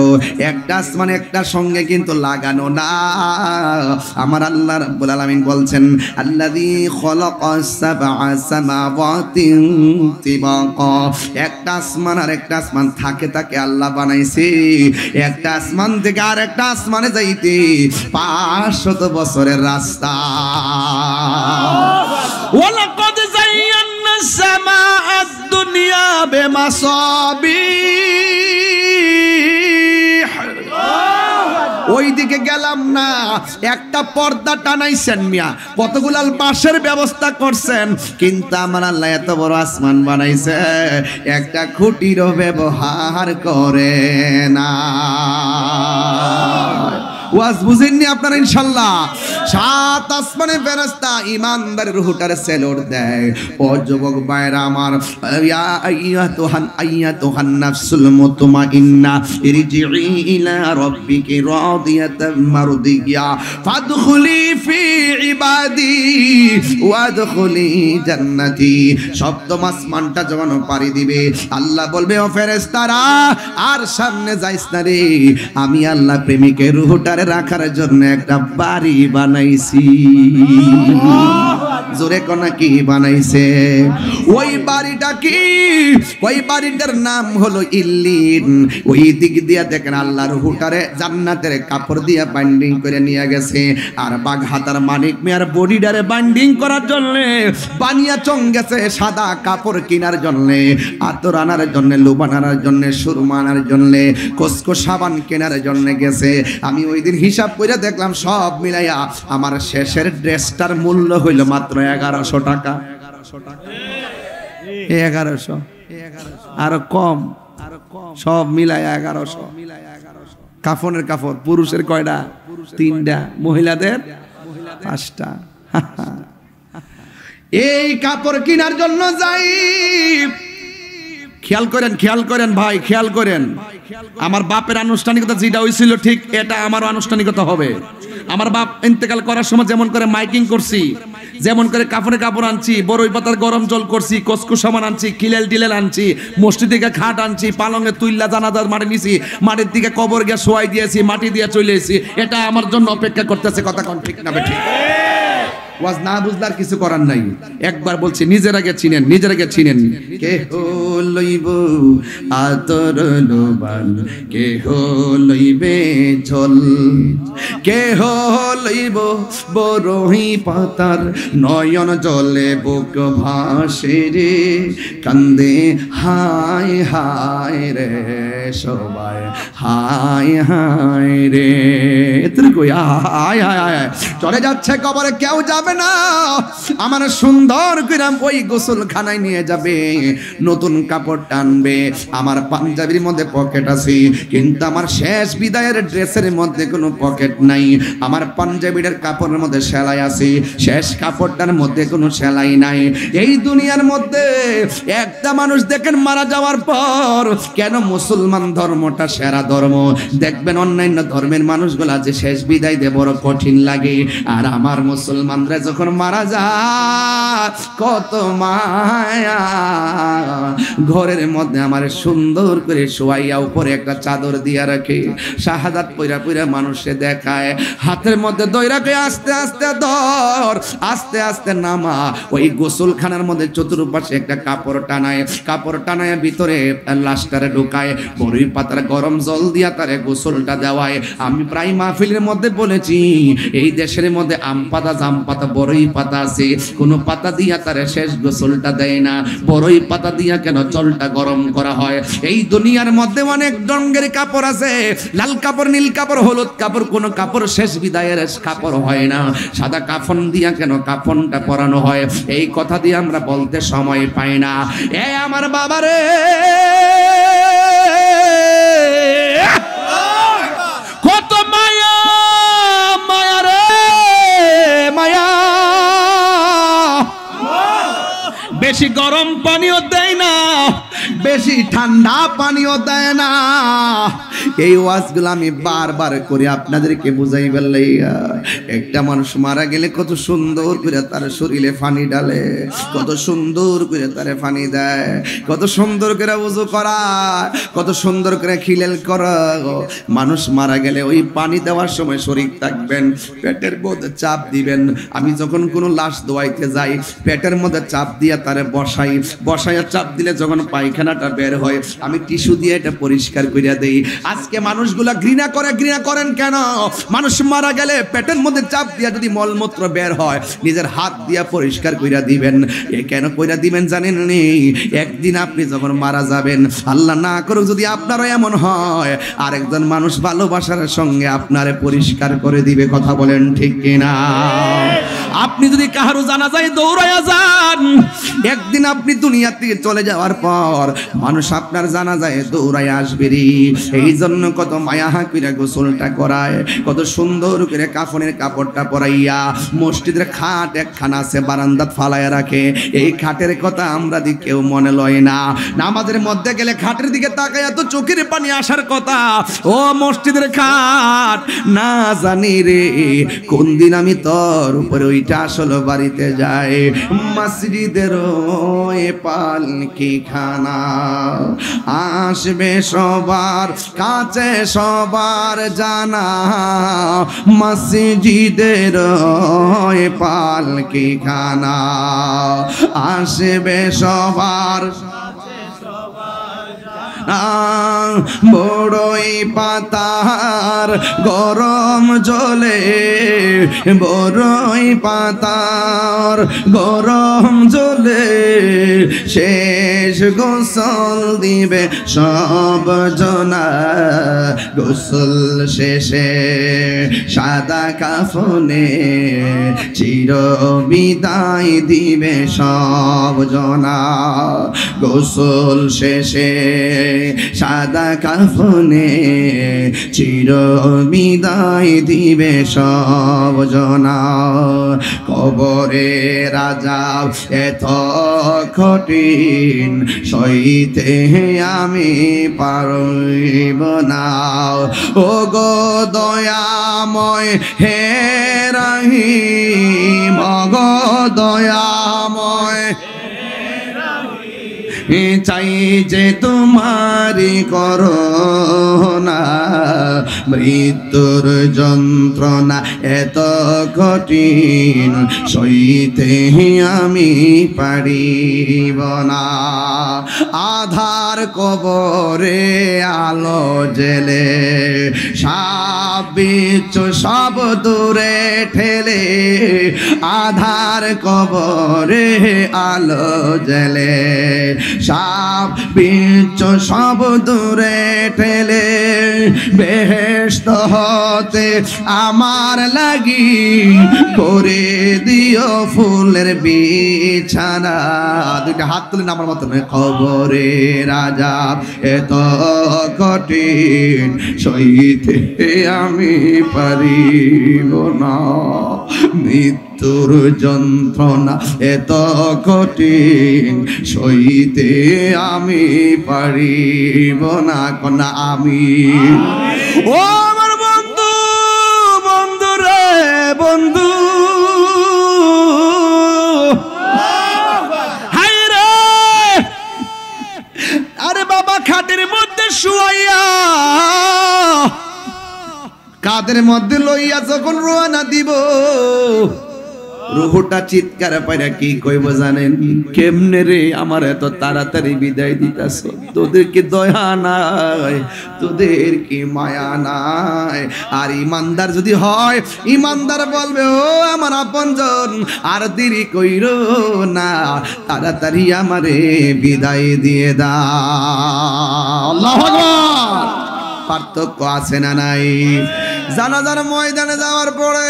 একটা আসমান একটার সঙ্গে কিন্তু লাগানো না। আমার আল্লাহ রাব্বুল আলামিন বলছেন আল্লাযী খালাকাস সাবআ সামাওয়াতিন তিবাকা। একটা আসমান আর একটা আসমান থাকে থাকে আল্লাহ বানাইছে। একটা আসমান থেকে আর একটা আসমানে যাইতে 500 বছরের রাস্তা। ওয়ালাকাদ যায়্যানা সামাআদ দুনিয়া বিমাসাবিহ। ওই দিকে গেলাম না, একটা পর্দা টানাইছেন মিয়া, কতগুলা বাঁশের ব্যবস্থা করছেন, কিন্তু আমার আল্লাহ এত বড় আসমান বানাইছে একটা খুঁটিরও ব্যবহার করে না। ওয়াজ বুঝেননি আপনারা ইনশাআল্লাহ? 7 আসমানে ফেরেশতা ইমানদারের রূহটারে সেলর দেয়। ও যুবক ভাইরা আমার, ইয়া আইয়াতুহান নাফসুল মুতমাইন্না ইরজিই ইলা রাব্বিকি রাদিয়াতাম মারদিয়া ফাদখুলি ফি ইবাদি ওয়াদখুলি জান্নাতি। সপ্তম আসমানটা যখন পাড়ি দিবে আল্লাহ বলবে, ও ফেরেশতারা আর সামনে যাইস না রে, আমি আল্লাহ প্রেমিকের রূহটা রাখার জন্য একটা বাড়ি বানাইছি। জোরে কোনা কি বানাইছে? ওই বাড়িটা কি? ওই বাড়িটার নাম হলো ইল্লিন। ওই দিক দিয়া দেখেন আল্লাহর রূহটারে জান্নাতের কাপড় দিয়া বাইন্ডিং করে নিয়ে গেছে। আর বাঘহাতার মানিক মিয়ার বডিটারে বাইন্ডিং করার জন্য বানিয়া চং গেছে সাদা কাপড় কেনার জন্য, আতর আনার জন্য, লুবান আনার জন্য, সুরমা আনার জন্য, কসকো সাবান কেনার জন্য গেছে। আমি ওই দিন হিসাব করে দেখলাম সব মিলাইয়া আমার শেষের ড্রেসটার মূল্য হইল মাত্র 1100 টাকা। 1100 আরো কম, সব মিলাইয়া 1100। কাফনের কাপড় পুরুষের কয়টা? 3টা, মহিলাদের 5টা। এই কাপড় কেনার জন্য যাই। খেয়াল করেন, খেয়াল করেন ভাই, খেয়াল করেন। আমার বাপের আনুষ্ঠানিকতা যেটা হয়েছিল ঠিক এটা আমার আনুষ্ঠানিকতা হবে। আমার বাপ ইন্তেকাল করার সময় যেমন করে মাইকিং করছি, যেমন করে কাপড়ে কাপড় আনছি, বড়ই পাতার গরম জল করছি, কসকো সামান আনছি, খিলেল টিলেল আনছি, মসজিদ থেকে খাট আনছি, পালঙে তুইল্লা জানাজার মাটি নিছি, মাটির দিকে কবর গিয়ে শোয়াই দিয়েছি, মাটি দিয়ে চলে এসেছি। এটা আমার জন্য অপেক্ষা করতেছে। কথা কোন ঠিক না ঠিক? ওয়াজ না বুঝলে আর কিছু করার নাই। একবার বলছি, নিজের আগে চিনেন, নিজের আগে চিনেন। কে লইব আতর লোবান, কে লইবে ঝোল, কে লইব বরহি পাতার নয়ন জলে বুক ভাসে রে, কান্দে হায় হায় রে সবাই, হায় হায় রে। এতটুকু হায় হায় হায় চলে যাচ্ছে কবরে, কেউ যাবে না। আমার সুন্দর করে ওই গোসলখানায় নিয়ে যাবে, নতুন কাপড় টানবে। আমার পাঞ্জাবির মধ্যে পকেট আছে, কিন্তু আমার শেষ বিদায়ের ড্রেসের মধ্যে কোনো পকেট নাই। আমার পাঞ্জাবির কাপড়ের মধ্যে সেলাই আছে, শেষ কাপড়টার মধ্যে কোনো সেলাই নাই। এই দুনিয়ার মধ্যে একটা মানুষ দেখেন মারা যাওয়ার পর, কেন মুসলমান ধর্মটা সেরা ধর্ম। দেখবেন অন্যান্য ধর্মের মানুষগুলা যে শেষ বিদায় দিয়ে বড় কঠিন লাগে, আর আমার মুসলমানরা যখন মারা যায় কত মায়া। ঘরের মধ্যে আমার সুন্দর করে শোয়াইয়া উপরে একটা চাদর দিয়া রাখে, শাহাদাত পইরা পইরা মানুষে দেখায়, হাতের মধ্যে দই রাখে, আস্তে আস্তে ধর, আস্তে আস্তে নামা। ওই গোসলখানার মধ্যে চতুর্পাশে একটা কাপড় টানায়, কাপড় টানায় ভিতরে লাশটারে ঢুকায়, বড়ই পাতার গরম জল দিয়া তারে গোসলটা দেওয়ায়। আমি প্রায় মাহফিলের মধ্যে বলেছি, এই দেশের মধ্যে আম পাতা, জাম পাতা, বড়ই পাতা আছে, কোন পাতা দিয়া তারে শেষ গোসলটা দেয় না। বড়ই পাতা দিয়া কেন জলটা গরম করা হয়? এই দুনিয়ার মধ্যে অনেক রঙের কাপড় আছে, লাল কাপড়, নীল কাপড়, হলুদ কাপড়, কোন কাপড় শেষ বিদায়ের কাপড় হয় না। সাদা কাফন দিয়া কেন কাফনটা পরানো হয়? এই কথা দিয়ে আমরা বলতে সময় পাই না। এ আমার বাবারে, কত মায়া, মায়া রে মায়া। বেশি গরম পানিও দেয় না, বেশি ঠান্ডা পানিও দেয় না। এই ওয়াজগুলো আমি বারবার করে আপনাদেরকে বুঝাইবার লাইগা। একটা মানুষ মারা গেলে কত সুন্দর করে তার শরীরে পানি ডালে, কত সুন্দর করে তারে পানি দেয়, কত সুন্দর করে ওযু করা, কত সুন্দর করে খিলাল করা। মানুষ মারা গেলে ওই পানি দেওয়ার সময় শরীর থাকবেন, পেটের মধ্যে চাপ দিবেন। আমি যখন কোনো লাশ দোয়াইতে যাই পেটের মধ্যে চাপ দিয়া তারে বসাইয়া চাপ দিলে যখন পায়খানাটা বের হয় আমি টিস্যু দিয়ে এটা পরিষ্কার করিয়া দেই। আজকে মানুষগুলা ঘৃণা করেন কেন? মানুষ মারা গেলে পেটের মধ্যে চাপ দিয়া যদি মলমূত্র বের হয় নিজের হাত দিয়া পরিষ্কার কইরা দিবেন। এ কেন কইরা দিবেন জানেন নি? একদিন আপনি যখন মারা যাবেন, আল্লাহ না করুক যদি আপনারও এমন হয়, আরেকজন মানুষ ভালোবাসার সঙ্গে আপনারে পরিষ্কার করে দিবে। কথা বলেন ঠিক কিনা? আপনি যদি কাহারও জানাজায় দৌড়াইয়া যান, একদিন আপনি দুনিয়া থেকে চলে যাওয়ার পর মানুষ আপনার জানাজায় দৌড়াইয়া আসবে রে। এই জন্য কত মায়া হাকিরা গোসলটা করায়, কত সুন্দর করে কাফনের কাপড়টা পরাইয়া মসজিদের খাট একখানা আছে বারান্দাত ফালাইয়া রাখে। এই খাটের কথা আমরা দি কেউ মনে লয় না। নামাজের মধ্যে গেলে খাটের দিকে তাকাইয়া তো চোখের পানি আসার কথা। ও মসজিদের খাট, না জানি রে কোন দিন আমি তোর উপরে ওইটা আসলে বাড়িতে যাই। মসজিদের ওই পালকি খানা আসবে সবার কাছে সবার জানা, মসজিদের ওই পালকি খানা আসবে সবার বড়ই পাতার গরম জলে, বড়ই পাতার গরম জলে শেষ গোসল দিবে সব জনা। গোসল শেষে সাদা কাফনে চির বিদায় দিবে সব জনা। গোসল শেষে সাদা কাফনে চির বিদায় দিবে সব জনা। কবরে রাজা এত কঠিন সইতে আমি পারিব না। ও গো দয়াময় হে রহিম, গো দয়াময় চাই যে তোমারি করোনা। মৃত্যুর যন্ত্রণা এত কঠিন সইতে আমি পারিব না। আধার কবরে আলো জেলে সাপ বিচ্ছু সব দূরে ঠেলে। আধার কবরে আলো জেলে সাপ বিচ্ছু সব দূরে ঠেলে। বেহেশত হতে আমার লাগি করে দিও ফুলের বিছানা। দুইটা হাত তুলে আমার মতন। খবরে রাজা এত কঠিন সইতে আমি পারিব না। মৃত্যুর যন্ত্রণা এত কঠিন সইতে আমি পারিব না। কন্যা আমি। ও আমার বন্ধু, বন্ধু রে বন্ধু, হাই রে। আরে বাবা খাটের মধ্যে শুয়াইয়া কাদের মধ্যে লইয়া যখন রওনা দিব, রুহটা চিৎকার পাইরা কি কইব জানেন? কেমনে রে আমার এত তাড়াতাড়ি বিদায় দিতাছ? তোদের কি দয়া নাই? তোদের কি মায়া নাই? আর ইমানদার যদি হয়, ইমানদার বলবে ও আমার আপনজন আর দেরি কইরো না, তাড়াতাড়ি আমারে বিদায় দিয়ে দাও। আল্লাহু আকবার। পার্থক্য আছে না নাই? জানাজার ময়দানে যাওয়ার পরে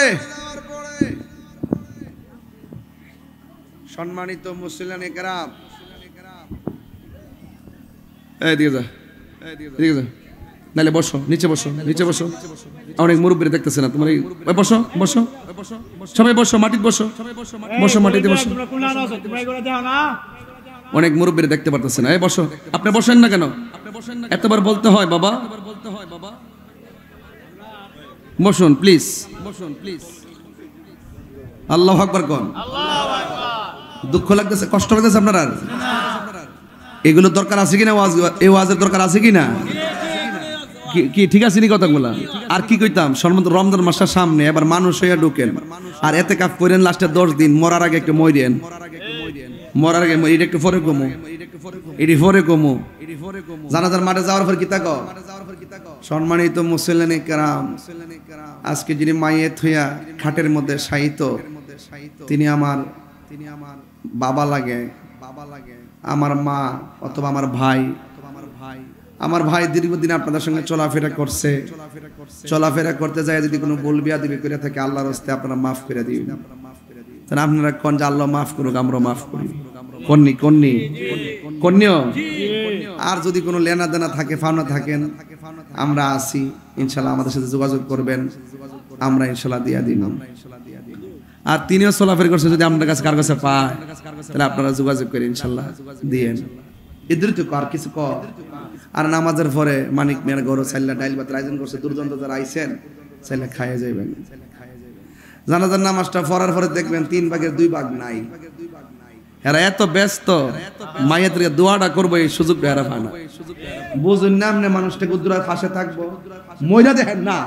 সম্মানিত মুসলিম একরাম, এদিকে যা, এদিকে যা, নালে বসো, নিচে বসো, নিচে বসো। অনেক মুরব্বীরা দেখতেছে না তোমার। বসো বসো সবাই, বসো মাটিতে বসো, বসো মাটিতে বসো। অনেক মুরব্বীরা দেখতে পারতেছে না। এই বসো। আপনি বসেন না কেন? এতবার বলতে হয় বাবা? বসুন প্লিজ, আল্লাহু আকবার কোন। দুঃখ লাগতেছে, কষ্ট লাগতেছে আপনার? আর এগুলো দরকার আছে কিনা? এই ওয়াজের দরকার আছে কিনা? কি ঠিক আছে নি কথাগুলা? আর কি কইতাম, রমজান মাসের সামনে এবার মানুষ হইয়া ঢুকেন আর এতে কাপ করেন লাস্টে 10 দিন মরার আগে একটু মরেন, মরার আগে এটা একটু পরে কমু, এটি পরে কমু। জানাজার মাঠে যাওয়ার পর কি তাকো সম্মানিত মুসল্লিনে কেরাম, আজকে যিনি মাইয়েত হইয়া খাটের মধ্যে শায়িত, তিনি আমার বাবা লাগে, আমার মা অথবা আমার ভাই। আমার ভাই দীর্ঘদিন আপনাদের সঙ্গে চলাফেরা করছে, চলাফেরা করতে যায় যদি কোনো ভুল বিয়াদবি করে থাকে আল্লাহর রাস্তায় আপনারা মাফ করে দিবেন। তাহলে আপনারা কোন যে আল্লাহ মাফ করুক, আমরা মাফ করি। কন্যা আর যদি কোনো লেনা দেনা থাকে, ফাওনা থাকেন, আমরা আছি ইনশাল্লাহ, আমাদের সাথে যোগাযোগ করবেন, আমরা ইনশাল্লাহ দিয়া দিন। আর তিনিও চলাফেরা করছে, যদি আপনার কাছে কার কাছে পায় তাহলে আপনারা যোগাযোগ করে ইনশাল্লাহ দিয়েন। এদের তো আর কিছু কর। আর নামাজের পরে মানিক মেয়ের গরু চাইলা ডাইল ভাতের আয়োজন করছে, দুর্দান্ত যারা আইছেন চাইলে খাইয়ে যাইবেন। জানাজার নামাজটা পড়ার পরে দেখবেন 3 ভাগের 2 ভাগ নাই। এরা এত ব্যস্ত, মায়ের থেকে দোয়াটা করবো এই সুযোগটা এরা পায় না। বুঝুন না, আপনি মানুষটা গুদ্দুরার পাশে থাকবো, মইরা দেখেন না,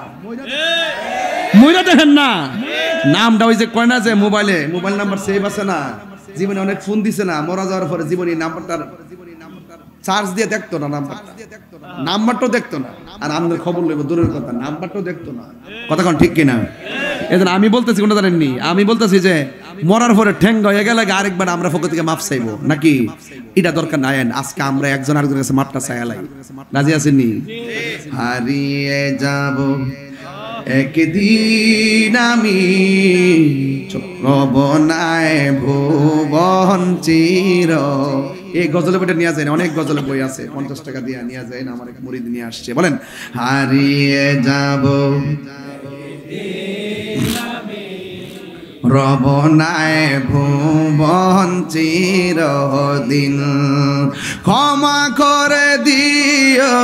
মইরা দেখেন না। নামটা ওই যে কয় না যে মোবাইল নাম্বার সেভ আছে না, জীবনে অনেক ফোন দিছে না, মরা যাওয়ার পরে জীবনী নাম্বারটার চার্জ দিয়ে দেখতো না, নাম্বারটাও দেখতো না। আর আমাদের খবর লইব দূরের কথা, নাম্বারটাও দেখতো না। কথা কোন ঠিক কিনা? এজন্য আমি বলতেছি, কোনটা জানেননি, আমি বলতেছি যে মরার পরে ঠ্যাং হয়ে গেলে আরেকবার আমরা ফকর থেকে মাফ চাইবো নাকি? এটা দরকার নাই। আজকে আমরা একজন আরেকজনের কাছে মাপটা চাইলাই, রাজি আছেননি? হারিয়ে যাব একদিন আমি, রবনায় ভুবন চির। এই গজলের বইটা নিয়ে যায় না, অনেক গজলের বই আছে, 50 টাকা দিয়ে নিয়ে যায় না। আমার এক মুরিদ নিয়ে আসছে, বলেন হারিয়ে যাব রবনায় ভুবন চিরদিন, ক্ষমা করে দিও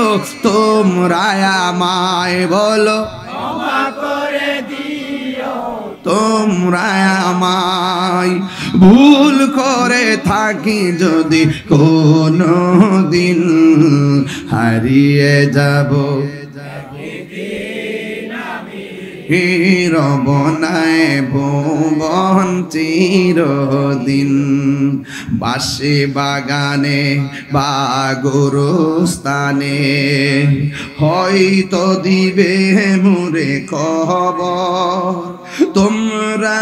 তোমরা আমায়, বলো ক্ষমা করে দিও তোমরা আমায়, ভুল করে থাকি যদি কোনো দিন, হারিয়ে যাব রবনায় ভুবন চিরদিন। বাসে বাগানে বা গোরস্থানে হয়তো দিবে মুরে খবর, তোমরা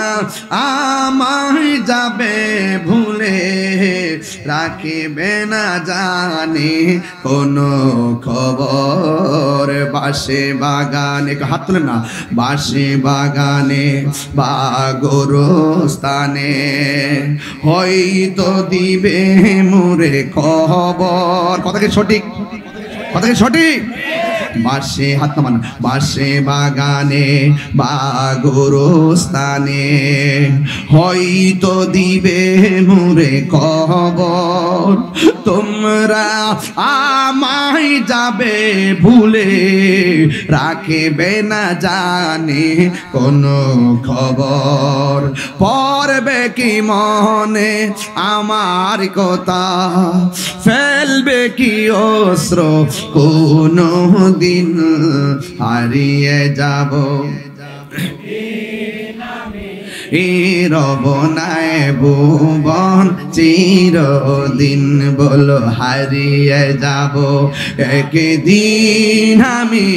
আমায় যাবে ভুলে, রাখিবে না জানি কোনো খবর। বাসে বাগানে, হাত তুলেন না, বাসে বাগানে বা গোরস্থানে হয়তো দিবে মুরে খবর। কথা কি সঠিক? কথা কি সঠিক? বাসে হাত নামান, বাসে বাগানে বা গোরস্থানে হয়তো দিবে মুরে খবর, তোমরা আমায় যাবে ভুলে, রাখবে না জানি কোনো খবর। পড়বে কি মনে আমার কথা, ফেলবে কি অস্ত্র কোনো দিন, হারিয়ে যাব রবনায় ভুবন চিরদিন, বলো হারিয়ে যাব একদিন আমি,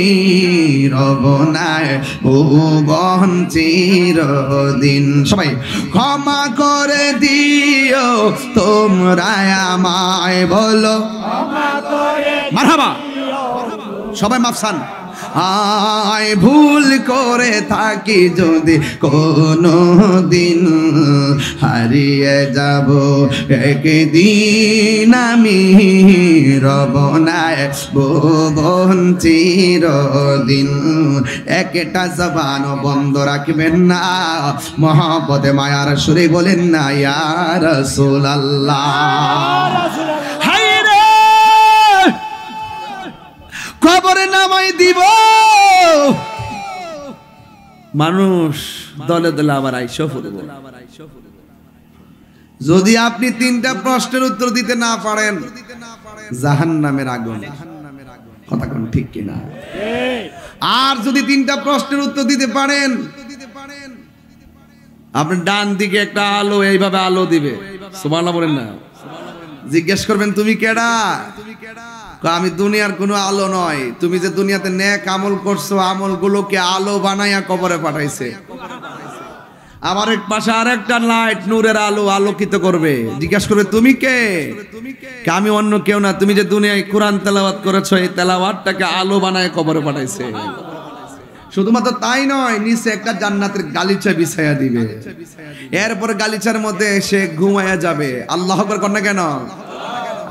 রবনায় ভুবন চিরদিন। সবাই ক্ষমা করে দিও তোমরা আমায়, বলো ক্ষমা করে মারহাবা, সবাই মাফসান। আয় ভুল করে থাকি যদি কোনো দিন, হারিয়ে যাব একদিন আমি, রবনায় ভুবন চিরদিন। একটা জবান বন্ধ রাখবেন না, মহব্বতে মায়ার সুরে বলেন না ইয়া রাসূলুল্লাহ। কবরে নামাই দিব, মানুষ দলে দলে আবার আইসা পড়বে। যদি আপনি তিনটা প্রশ্নের উত্তর দিতে না পারেন, জাহান্নামের আগুন। কথা কোন ঠিক কিনা? আর যদি তিনটা প্রশ্নের উত্তর দিতে পারেন, আপনি ডান দিকে একটা আলো এইভাবে আলো দিবে, সুবহানাল্লাহ বলেন না। জিজ্ঞেস করবেন তুমি কেডা? আমি দুনিয়ার কোনো আলো নয়, তুমি যে দুনিয়াতে নেক আমল করছো, আমলগুলোকে আলো বানাইয়া কবরে পাঠাইছে। আবার এক পাশে আরেকটা লাইট নূরের আলো আলোকিত করবে। জিজ্ঞাসা করবে তুমি কে? আমি অন্য কেউ না, তুমি যে দুনিয়ায় কোরআন তেলাওয়াত করেছো, এই তেলাওয়াতটাকে আলো বানায় কবরে পাঠাইছে। শুধুমাত্র তাই নয়, নিচে একটা জান্নাতের গালিচা বিছাইয়া দিবে, এরপর গালিচার মধ্যে এসে ঘুমাইয়া যাবে। আল্লাহ আকবার কর না কেন?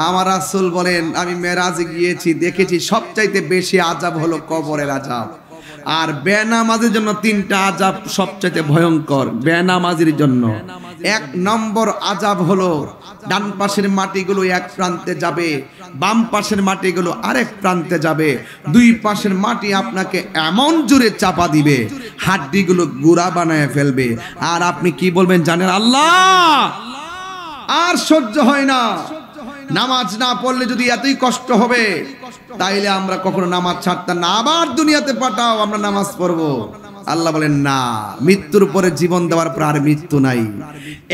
আমার রাসূল বলেন, আমি মেরাজে গিয়েছি, দেখেছি সবচাইতে বেশি আযাব হলো কবরের আযাব। আর বেনামাজির জন্য তিনটা আযাব সবচাইতে ভয়ঙ্কর। বেনামাজির জন্য এক নম্বর আযাব হলো ডান পাশের মাটিগুলো এক প্রান্তে যাবে, বাম পাশের মাটিগুলো আরেক প্রান্তে যাবে। দুই পাশের মাটি আপনাকে এমন জোরে চাপা দিবে, হাড্ডিগুলো গুঁড়া বানায় ফেলবে। আর আপনি কি বলবেন জানেন? আল্লাহ, আর সহ্য হয় না। নামাজ না পড়লে যদি এতই কষ্ট হবে, তাইলে আমরা কখনো নামাজ ছাড়তাম না। আবার দুনিয়াতে পাঠাও, আমরা নামাজ পড়বো। আল্লাহ বলেন না, মৃত্যুর পরে জীবন দেওয়ার পর আর মৃত্যু নাই।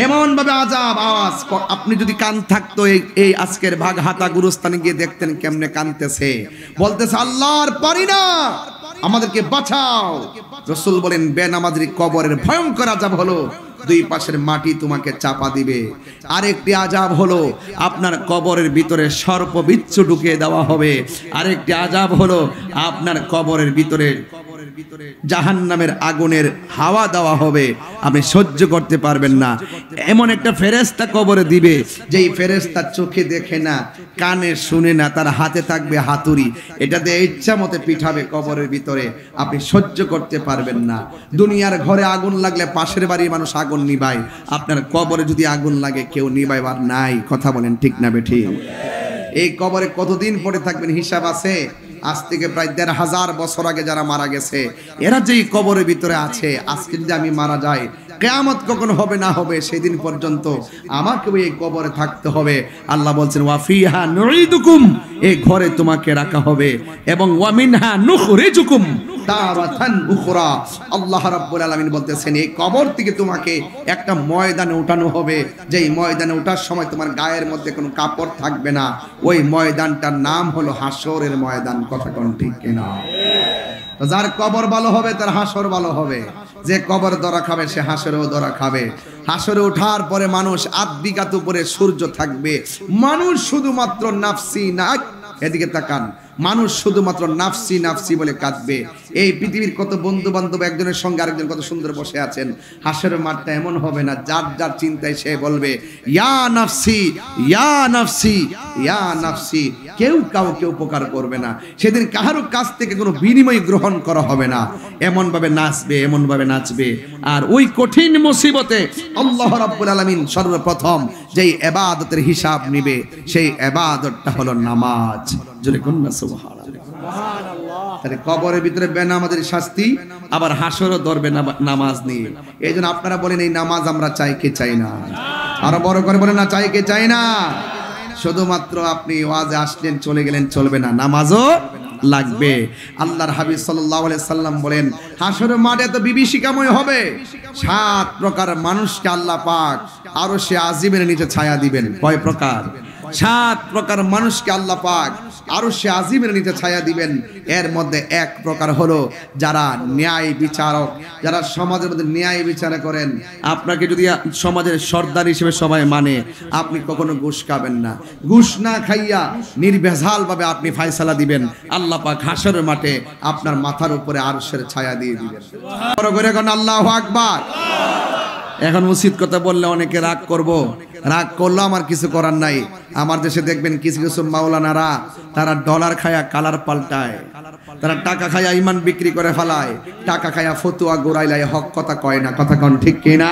এমন ভাবে আযাব আওয়াজ, আপনি যদি কান থাকতো এই আজকের ভাগ হাতা গুরুস্থানে গিয়ে দেখতেন কেমনে কানতেছে, বলতেছে আল্লাহ আর পারি না, আমাদেরকে বাঁচাও। রাসূল বলেন বেনামাজির কবরের ভয়ঙ্কর আযাব হলো দুই পাশের মাটি তোমাকে চাপা দিবে। আরেকটি আযাব হলো আপনার কবরের ভিতরে সর্প বিচ্ছু ঢুকিয়ে দেওয়া হবে। আরেকটি আযাব হলো আপনার কবরের ভিতরে জাহান্নামের আগুনের হাওয়া দেওয়া হবে, আপনি সহ্য করতে পারবেন না। এমন একটা ফেরেশতা কবরে দিবে, যেই ফেরেশতা চোখে দেখে না, কানে শুনে না, তার হাতে থাকবে হাতুড়ি, এটাতে ইচ্ছা মতে পিঠাবে কবরের ভিতরে, আপনি সহ্য করতে পারবেন না। দুনিয়ার ঘরে আগুন লাগলে পাশের বাড়ির মানুষ আগুন নিভায়, আপনার কবরে যদি আগুন লাগে কেউ নিভাইবার নাই। কথা বলেন ঠিক না বেঠিক? এই কবরে কতদিন পড়ে থাকবেন হিসাব আছে। আজ থেকে প্রায় ১৫০০ বছর আগে যারা মারা গেছে, এরা যেই কবরের ভিতরে আছে, আজকে যদি আমি মারা যাই, কিয়ামত কখন হবে না হবে সেদিন পর্যন্ত আমাকে এই কবরে থাকতে হবে। আল্লাহ বলছেন ওয়া ফিহা নুঈদুকুম, এই ঘরে তোমাকে রাখা হবে, এবং ওয়া মিনহা নুখরিজুকুম তারাতান উখরা। আল্লাহ রাব্বুল আলামিন বলতেছেন এই কবর থেকে তোমাকে একটা ময়দানে উঠানো হবে, যেই ময়দানে ওঠার সময় তোমার গায়ের মধ্যে কোনো কাপড় থাকবে না। ওই ময়দানটার নাম হলো হাসরের ময়দান। কথা কোন ঠিক কিনা? যার কবর ভালো হবে তার হাসর ভালো হবে। যে কবর ধরা খাবে সে হাসরেও ধরা খাবে। হাসরে ওঠার পরে মানুষ আধবিঘাত উপরে সূর্য থাকবে, মানুষ শুধুমাত্র নাফসি না, এদিকে তাকান, মানুষ শুধুমাত্র নাফসি নাফসি বলে কাঁদবে। এই পৃথিবীর কত বন্ধু বান্ধব একজনের সঙ্গে আরেকজন কত সুন্দর বসে আছেন, হাসরের মাঠটা এমন হবে না, যার যার চিন্তায় সে বলবে ইয়া নাফসি ইয়া নাফসি ইয়া নাফসি। কেউ কাউকে উপকার করবে না সেদিন, কাহারও কাছ থেকে কোনো বিনিময় গ্রহণ করা হবে না। এমন ভাবে নাচবে, এমন ভাবে নাচবে। আর ওই কঠিন মুসিবতে আল্লাহ রাব্বুল আলামিন সর্বপ্রথম যেই ইবাদতের হিসাব নিবে, সেই ইবাদতটা হলো নামাজ। জোরে কোন না সুবহানাল্লাহ। তাহলে কবরের ভিতরে বেনামাজের শাস্তি, আবার হাসরও ধরবে নামাজ নিয়ে। এই জন্য আপনারা বলেন এই নামাজ আমরা চাই কে চাই না? আরো বড় করে বলেন না, চাই কে চাই না? শুধুমাত্র আপনি ওয়াজে আসলেন চলে গেলেন চলবে না, নামাজও লাগবে। আল্লাহর হাবিব সাল্লাল্লাহু আলাইহি সাল্লাম বলেন হাসরের মাঠে তো বিভীষিকাময় হবে। 7 প্রকার মানুষকে আল্লাহ পাক আরশে আজিমের নিচে ছায়া দিবেন। কয় প্রকার? 7 প্রকার মানুষকে আল্লাহ পাক আরশে আজিমের নিচে ছায়া দিবেন। এর মধ্যে এক প্রকার হলো যারা ন্যায় বিচারক, যারা সমাজের মধ্যে ন্যায় বিচার করেন। আপনাকে যদি সমাজের সর্দার হিসেবে সবাই মানে, আপনি কখনো ঘুষ খাবেন না। ঘুষ না খাইয়া নির্ভেজাল ভাবে আপনি ফয়সালা দিবেন। আল্লাহ পাক হাসরের মাঠে আপনার মাথার উপরে আরশের ছায়া দিয়ে দিবেন। বড় করে এখন আল্লাহু আকবার। এখন উচিত কথা বললে অনেকে রাগ করব, রাগ করলো আমার কিছু করার নাই। আমার দেশে দেখবেন কিছু কিছু মাওলানারা, তারা ডলার খায়া কালার পাল্টায়, তারা টাকা খায়া ইমান বিক্রি করে ফেলায়, টাকা খায়া ফতুয়া গোড়াইলায়, হক কথা কয় না। কথা কোন ঠিক কিনা?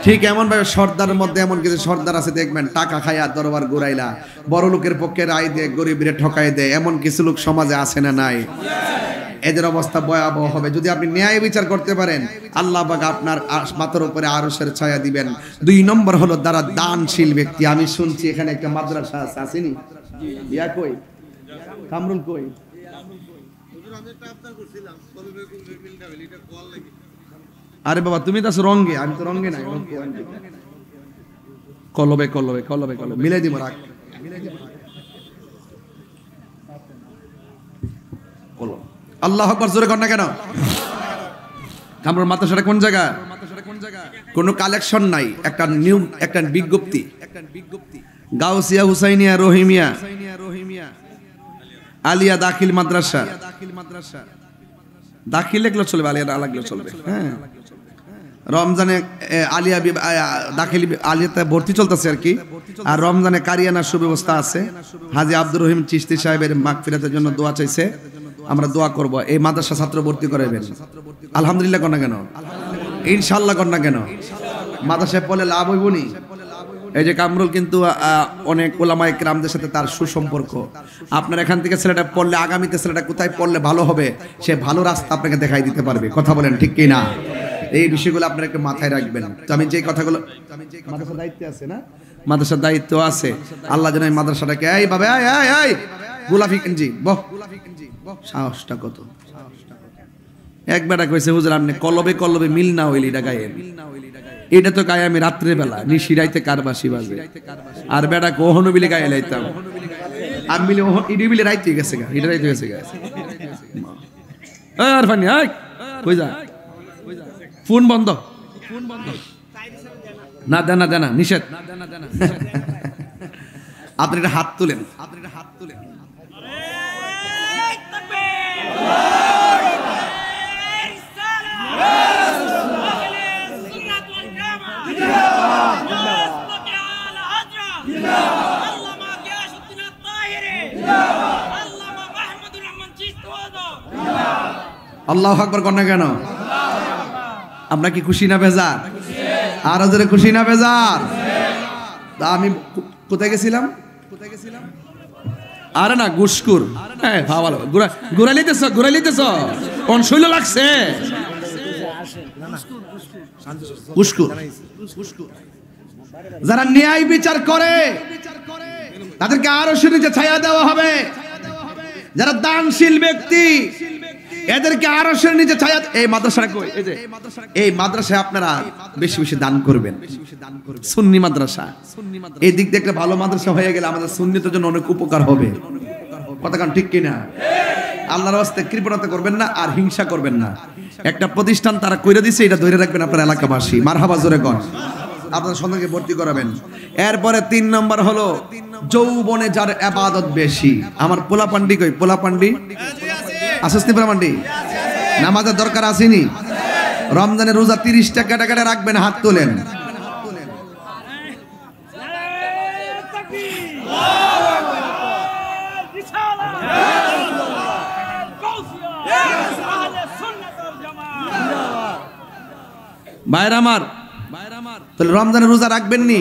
ঠিক এমন ভাবে সর্দারের মধ্যে এমন কিছু সর্দার আছে দেখবেন, টাকা খায়া দরবার ঘুরাইলা, বড় লোকের পক্ষে রায় দেয়, গরিবের ঠকাই দেয়, এমন কিছু লোক সমাজে আছে না নাই? এদের অবস্থা ভয়াবহ হবে। যদি আপনি ন্যায় বিচার করতে পারেন, আল্লাহ পাক আপনার মাথার উপরে আরশের ছায়া দিবেন। 2 নম্বর হলো যারা দানশীল ব্যক্তি। আমি শুনছি এখানে একটা মাদ্রাসা আছে, আসেনি? ইয়া কই? কামরুল কই? আরে বাবা তুমি তো আছো রঙ্গে, আমি তো রঙ্গে নাই। কলবে কলবে কলবে কলবে মিলাই দিব, রাখ কলব। আল্লাহু আকবার, জোরে কর না কেন? কামরুল মাদ্রাসাটা কোন জায়গা? কোনো কালেকশন নাই, একটা বিজ্ঞপ্তি। গাউসিয়া হুসাইনিয়া রহিমিয়া আলিয়া দাখিল মাদ্রাসা। দাখিল লিখলে চলবে, আলিয়া না লাগলে চলবে। হ্যাঁ, রমজানে আলিয়া দাখিল আলিয়াতে ভর্তি চলতেছে আর কি। আর রমজানে কারিয়ানার সুব্যবস্থা আছে। হাজী আব্দুর রহিম চিশতি সাহেবের মাগফিরাতের জন্য দোয়া চাইছে, আমরা দোয়া করব। এই মাদ্রাসা ছাত্র ভর্তি করাবেন। আলহামদুলিল্লাহ কর না কেন? ইনশাআল্লাহ কর না কেন? মাদ্রাসায় পড়লে লাভ হইব নি? এই যে কামরুল কিন্তু অনেক ওলামায়ে কেরামদের সাথে তার সুসম্পর্ক। আপনার এখান থেকে ছেলেটা পড়লে আগামীতে ছেলেটা কোথায় পড়লে ভালো হবে, সে ভালো রাস্তা আপনাকে দেখাই দিতে পারবে। কথা বলেন ঠিক কি না? এই বিষয়গুলো আপনারা একটু মাথায় রাখবেন। তো আমি যে কথাগুলো, মাদ্রাসার দায়িত্ব আছে না? মাদ্রাসার দায়িত্ব আছে। আল্লাহ যেন এই মাদ্রাসাটাকে, এই বাবা এই গোলাপি কিনজি বহ, সাহসটা কত! এক বেটা কইছে, হুজুর আপনি কলবে কলবে মিল না হইলি এটা গায়েন। এটা তো গায়ে আমি রাত্রে বেলা নিশি রাইতে কারবাসি বাজে। আর বেটা কখনো বিলে গায়ে লাইতাম, আমি বিলে ইডি বিলে রাইতে গেছে গা, এটা রাইতে গেছে গা। আর ফানি আই কই যা, ফোন বন্ধ, না দেনা দেনা নিষেধ। আপনি এটা হাত তুলেন, আল্লাহু আকবার কর না কেন? আপনার কি খুশি না বেজার? আরো জোরে খুশি না বেজার? আমি কোথায় গেছিলাম? আরে না গুসকুর। হ্যাঁ ভালো, ঘুরাই লিতেছ কোন শৈল লাগছে? গুসকুর। যারা ন্যায় বিচার করে তাদেরকে আরো নিচে ছায়া দেওয়া হবে। যারা দানশীল ব্যক্তি এদেরকে আরো নিচে ছায়া। এই মাদ্রাসা কই? এই মাদ্রাসায় আপনারা বেশি বেশি দান করবেন। সুন্নি মাদ্রাসা, এই দিক দেখলে ভালো মাদ্রাসা হয়ে গেলে আমাদের সুন্নিতের জন্য অনেক উপকার হবে। কথা কান ঠিক কিনা? আল্লাহর রাস্তায় কৃপণতা করবেন না আর হিংসা করবেন না। একটা প্রতিষ্ঠান তারা কইরা দিছে, এটা ধরে রাখবেন আপনার এলাকাবাসী। মারহাবা জোরে কোন। আপনার সন্তানকে ভর্তি করাবেন। এরপরে 3 নম্বর হলো যৌবনে যার ইবাদত বেশি। আমার পোলাপান্ডি কই? পোলাপান্ডি আসস্তি পোলাপান্ডি নামাজের দরকার আসেনি? রমজানের রোজা 30টা কেটে রাখবেন, হাত তোলেন। ভাইরা আমার, তাহলে রমজানের রোজা রাখবেন নি?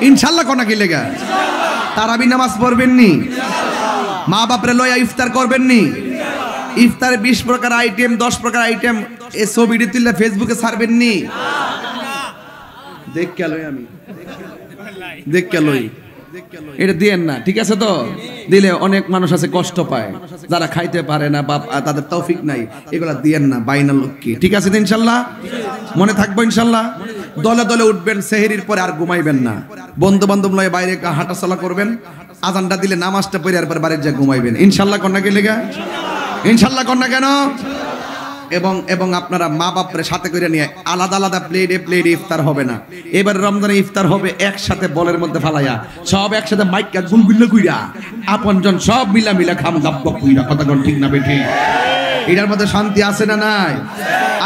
ইনশাআল্লাহ কোনা কি লেগা? তারাবি নামাজ পড়বেন নি? মা বাপরে লইয়া ইফতার করবেন নি? ইফতারে 20 প্রকার আইটেম, 10 প্রকার আইটেম এ ছবিটি তুললে ফেসবুকে ছাড়বেন নি? দেখ কে লই, আমি দেখ কে লই, এটা দিয়েন না। ঠিক আছে তো? দিলে অনেক মানুষ আছে কষ্ট পায়, যারা খাইতে পারে না বা তাদের তৌফিক নাই, এগুলা দিয়েন না। বাইনা লক্ষ্মী। ঠিক আছে তো? ইনশাল্লাহ মনে থাকবো। ইনশাল্লাহ দলে দলে উঠবেন, সেহরির পরে আর ঘুমাইবেন না। বন্ধু বান্ধব লয়ে বাইরে হাঁটাচলা করবেন, আজানটা দিলে নামাজটা পড়ে আর পরে বাড়ির যা ঘুমাইবেন। ইনশাল্লাহ কন্যা কে লেগা? ইনশাল্লাহ কন্যা কেন? এবং আপনারা মা বাপরে সাথে করে নিয়ে আলাদা আলাদা প্লেটে ইফতার হবে না। এবার রমজানে ইফতার হবে একসাথে বলের মধ্যে ফালাইয়া, সব একসাথে মাইকা গুলগুল্লা কইরা আপনজন সব মিলা খাম গাপ কইরা। কথা কোন ঠিক না বেঠি? এটার মধ্যে শান্তি আছে না নাই?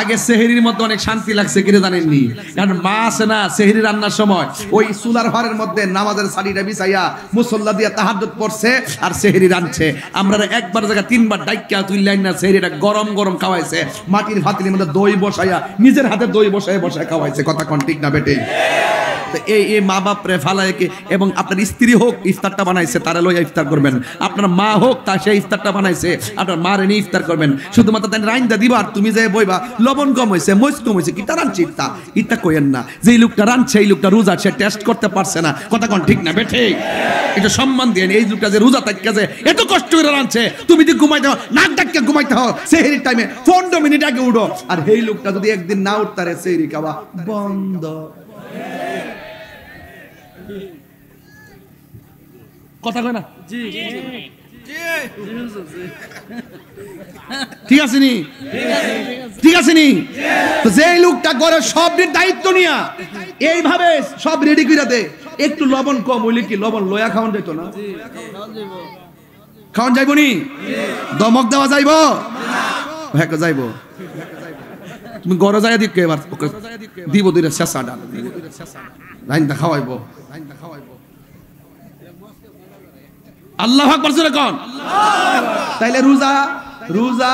আগে সেহরির মধ্যে অনেক শান্তি লাগছে, কিরে জানেননি? কারণ মা আছে না, সেহরি রান্নার সময় ওই চুলার ঘরের মধ্যে নামাজের শাড়িটা বিছাইয়া মুসল্লা দিয়া তাহাজ্জুদ পড়ছে আর সেহরি রাঁধছে। আমরা একবার জায়গা 3বার ডাইকা তুইলাই না, সেহরিটা গরম গরম খাওয়াইছে। মাটির ভাতির মধ্যে দই বসাইয়া নিজের হাতে দই বসায় বসায় খাওয়াইছে। কথা কোন ঠিক না বেটে? এই মা বাপ রে ফালাইকে, এবং আপনার স্ত্রী হোক ইফতারটা বানাইছে তারা লইয়া ইফতার করবেন, আপনার মা হোক তা সে ইফতারটা বানাইছে আপনার মা রে নিয়ে ইফতার করবেন। শুধুমাত্র তাই রাইন্দা দিবা আর তুমি যে বইবা লবণ কম হয়েছে মরিচ কম হয়েছে কিতা রাঁধছে ইটা কইেন না। যেই লোকটা রাঁধছে এই লোকটা রোজা, সে টেস্ট করতে পারছে না। কথা কোন ঠিক না বেঠে? এটা সম্মান দিয়ে এই লোকটা যে রোজা থাকে যে এত কষ্ট করে রাঁধছে, তুমি যদি ঘুমাইতে হও নাক ডাক্কে ঘুমাইতে হও সেহরির টাইমে 15 মিনিট আগে উঠো, আর এই লোকটা যদি একদিন না উঠতারে সেহরি খাওয়া বন্ধ। কথা কয় না? ঠিক আছে নি? ঠিক আছে নি? তো যে লোকটা ঘরে সব দায়িত্ব নিয়া এইভাবে সব রেডি করে দে, একটু লবণ কম হইলে কি লবণ লয়া খাওয়ান যাইতো না? খাওয়ান যাইব নি? দমক দেওয়া যাইব? হ্যাঁ যাইব। তুমি ঘরে যাই দিক এবার দিব দুইটা শেষা ডাল রাইন্দা খাওয়াইব। আল্লাহু আকবার জোরে কোন। তাইলে রোজা রোজা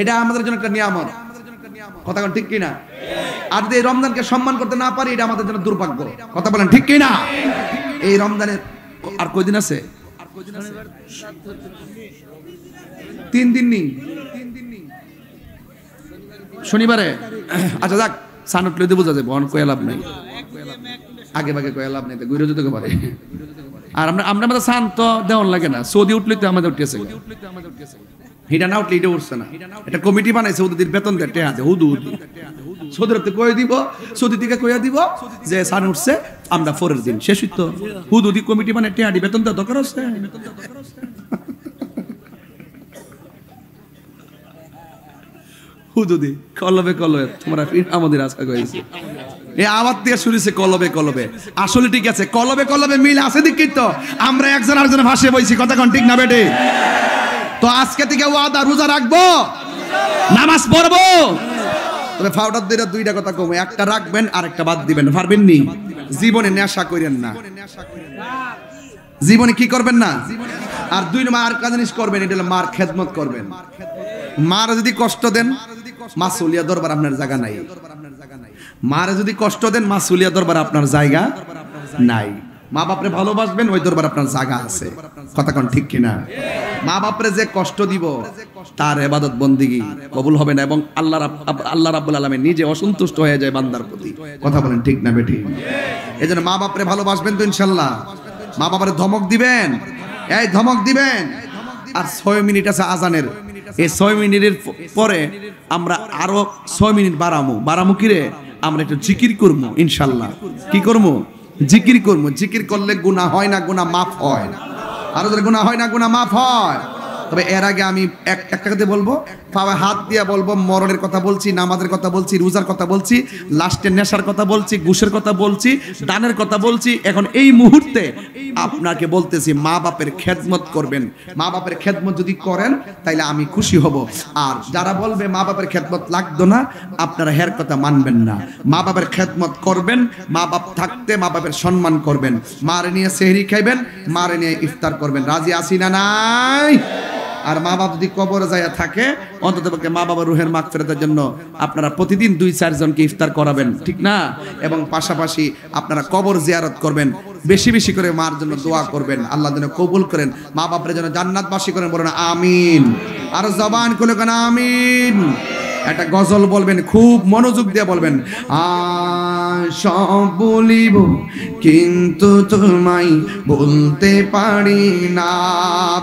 এটা আমাদের জন্য একটা নিয়ামত। কথা কোন ঠিক কি না? আর যদি রমজানকে সম্মান করতে না পারি এটা আমাদের জন্য দুর্ভাগ্য। কথা বলেন ঠিক কি না? এই রমজানের আর কয়দিন আছে? 3 দিন নেই শনিবারে। আচ্ছা যাক সান উঠলে দিয়ে বোঝা যাবে, কয়ে লাভ নাই, আগে ভাগে কয়ে লাভ নেই, ঘুরে যেতে পারে। আর আমরা সান তো দেওয়ান লাগে না, সৌদি উঠলে তো আমাদের উঠেছে, এটা না উঠলে এটা উঠছে না। এটা কমিটি বানাইছে, ওদের বেতন দেয় টেহা দেয় হুদু হুদু। সৌদিতে কয়ে দিব, সৌদি থেকে কয়ে দিব যে সান উঠছে আমরা 4 দিন শেষ হইতো হুদু দি কমিটি বানায় টেহা দি বেতন দেওয়া দরকার আছে। হুদুদি কলবে কলবে তোমরা আমাদের আজকে কইছি এই আওয়াজ দিয়ে শুরুছে কলবে কলবে। আসলে ঠিক আছে, কলবে কলবে মিল আছে দেখি তো আমরা একজন আরেকজন ভাষে বইছি। কথা কোন ঠিক না বেটে? তো আজকে থেকে ওয়াদা রোজা রাখবো, নামাজ পড়বো, তবে ফাউডার দিয়ে দুইটা কথা কম, একটা রাখবেন আর একটা বাদ দিবেন। পারবেন নি? জীবনে নেশা করেন না। জীবনে কি করবেন না? আর 2 নম্বর আর কাজ জিনিস করবেন, এটা হলো মার খেদমত করবেন। মার যদি কষ্ট দেন মাসুলিয়া দরবার আপনার জায়গা নাই। মারে যদি কষ্ট দেন মাসুলিয়া দরবার আপনার জায়গা নাই। মা বাপরে ভালোবাসবেন ওই দরবার আপনার জায়গা আছে। কথা কোন ঠিক কিনা? মা বাপরে যে কষ্ট দিব তার ইবাদত বন্দেগী কবুল হবে না, এবং আল্লাহ রাব্বুল আলামিন নিজে অসন্তুষ্ট হয়ে যায় বান্দার প্রতি। কথা বলেন ঠিক না বেঠি? এজন্য মা বাপরে ভালোবাসবেন তো ইনশাআল্লাহ। মা বাপরে ধমক দিবেন, এই ধমক দিবেন। আর 6 মিনিট আছে আজানের, এই 6 মিনিটের পরে আমরা আরো 6 মিনিট বাড়ামু কি রে? আমরা একটু জিকির করবো ইনশাআল্লাহ। কি করবো? জিকির করবো। জিকির করলে গুনাহ হয় না, গুনাহ মাফ হয়। আরো যদি গুনাহ হয় না, গুনাহ মাফ হয়। তবে এর আগে আমি একটা কথা বলবো, পায়ে হাত দিয়া বলবো, মরণের কথা বলছি, নামাজের কথা বলছি, রোজার কথা বলছি, লাস্টে নেশার কথা বলছি, ঘুষের কথা বলছি, দানের কথা বলছি। এখন এই মুহূর্তে আপনাকে বলতেছি মা বাপের খেদমত করবেন। মা বাপের খেদমত যদি করেন তাইলে আমি খুশি হব। আর যারা বলবে মা বাপের খেদমত লাগতো না, আপনারা হের কথা মানবেন না। মা বাপের খেদমত করবেন, মা বাপ থাকতে মা বাপের সম্মান করবেন, মারে নিয়ে সেহরি খাইবেন, মারে নিয়ে ইফতার করবেন। রাজি আছি না নাই? আর মা বাপ যদি কবরে যাইয়া থাকে অন্ততপক্ষে মা বাবার রুহের মাগফিরাতের জন্য আপনারা প্রতিদিন 2-4 জনকে ইফতার করাবেন, ঠিক না? এবং পাশাপাশি আপনারা কবর জিয়ারত করবেন, বেশি বেশি করে মার জন্য দোয়া করবেন, আল্লাহ যেন কবুল করেন, মা বাপের জন্য জান্নাতবাসী করেন। বলেন আমিন। আর জবান খুলে কেন আমিন। একটা গজল বলবেন, খুব মনোযোগ দিয়ে বলবেন। সব বলিব কিন্তু তোমায় বলতে পারি না,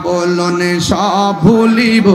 বলনে সব ভুলিব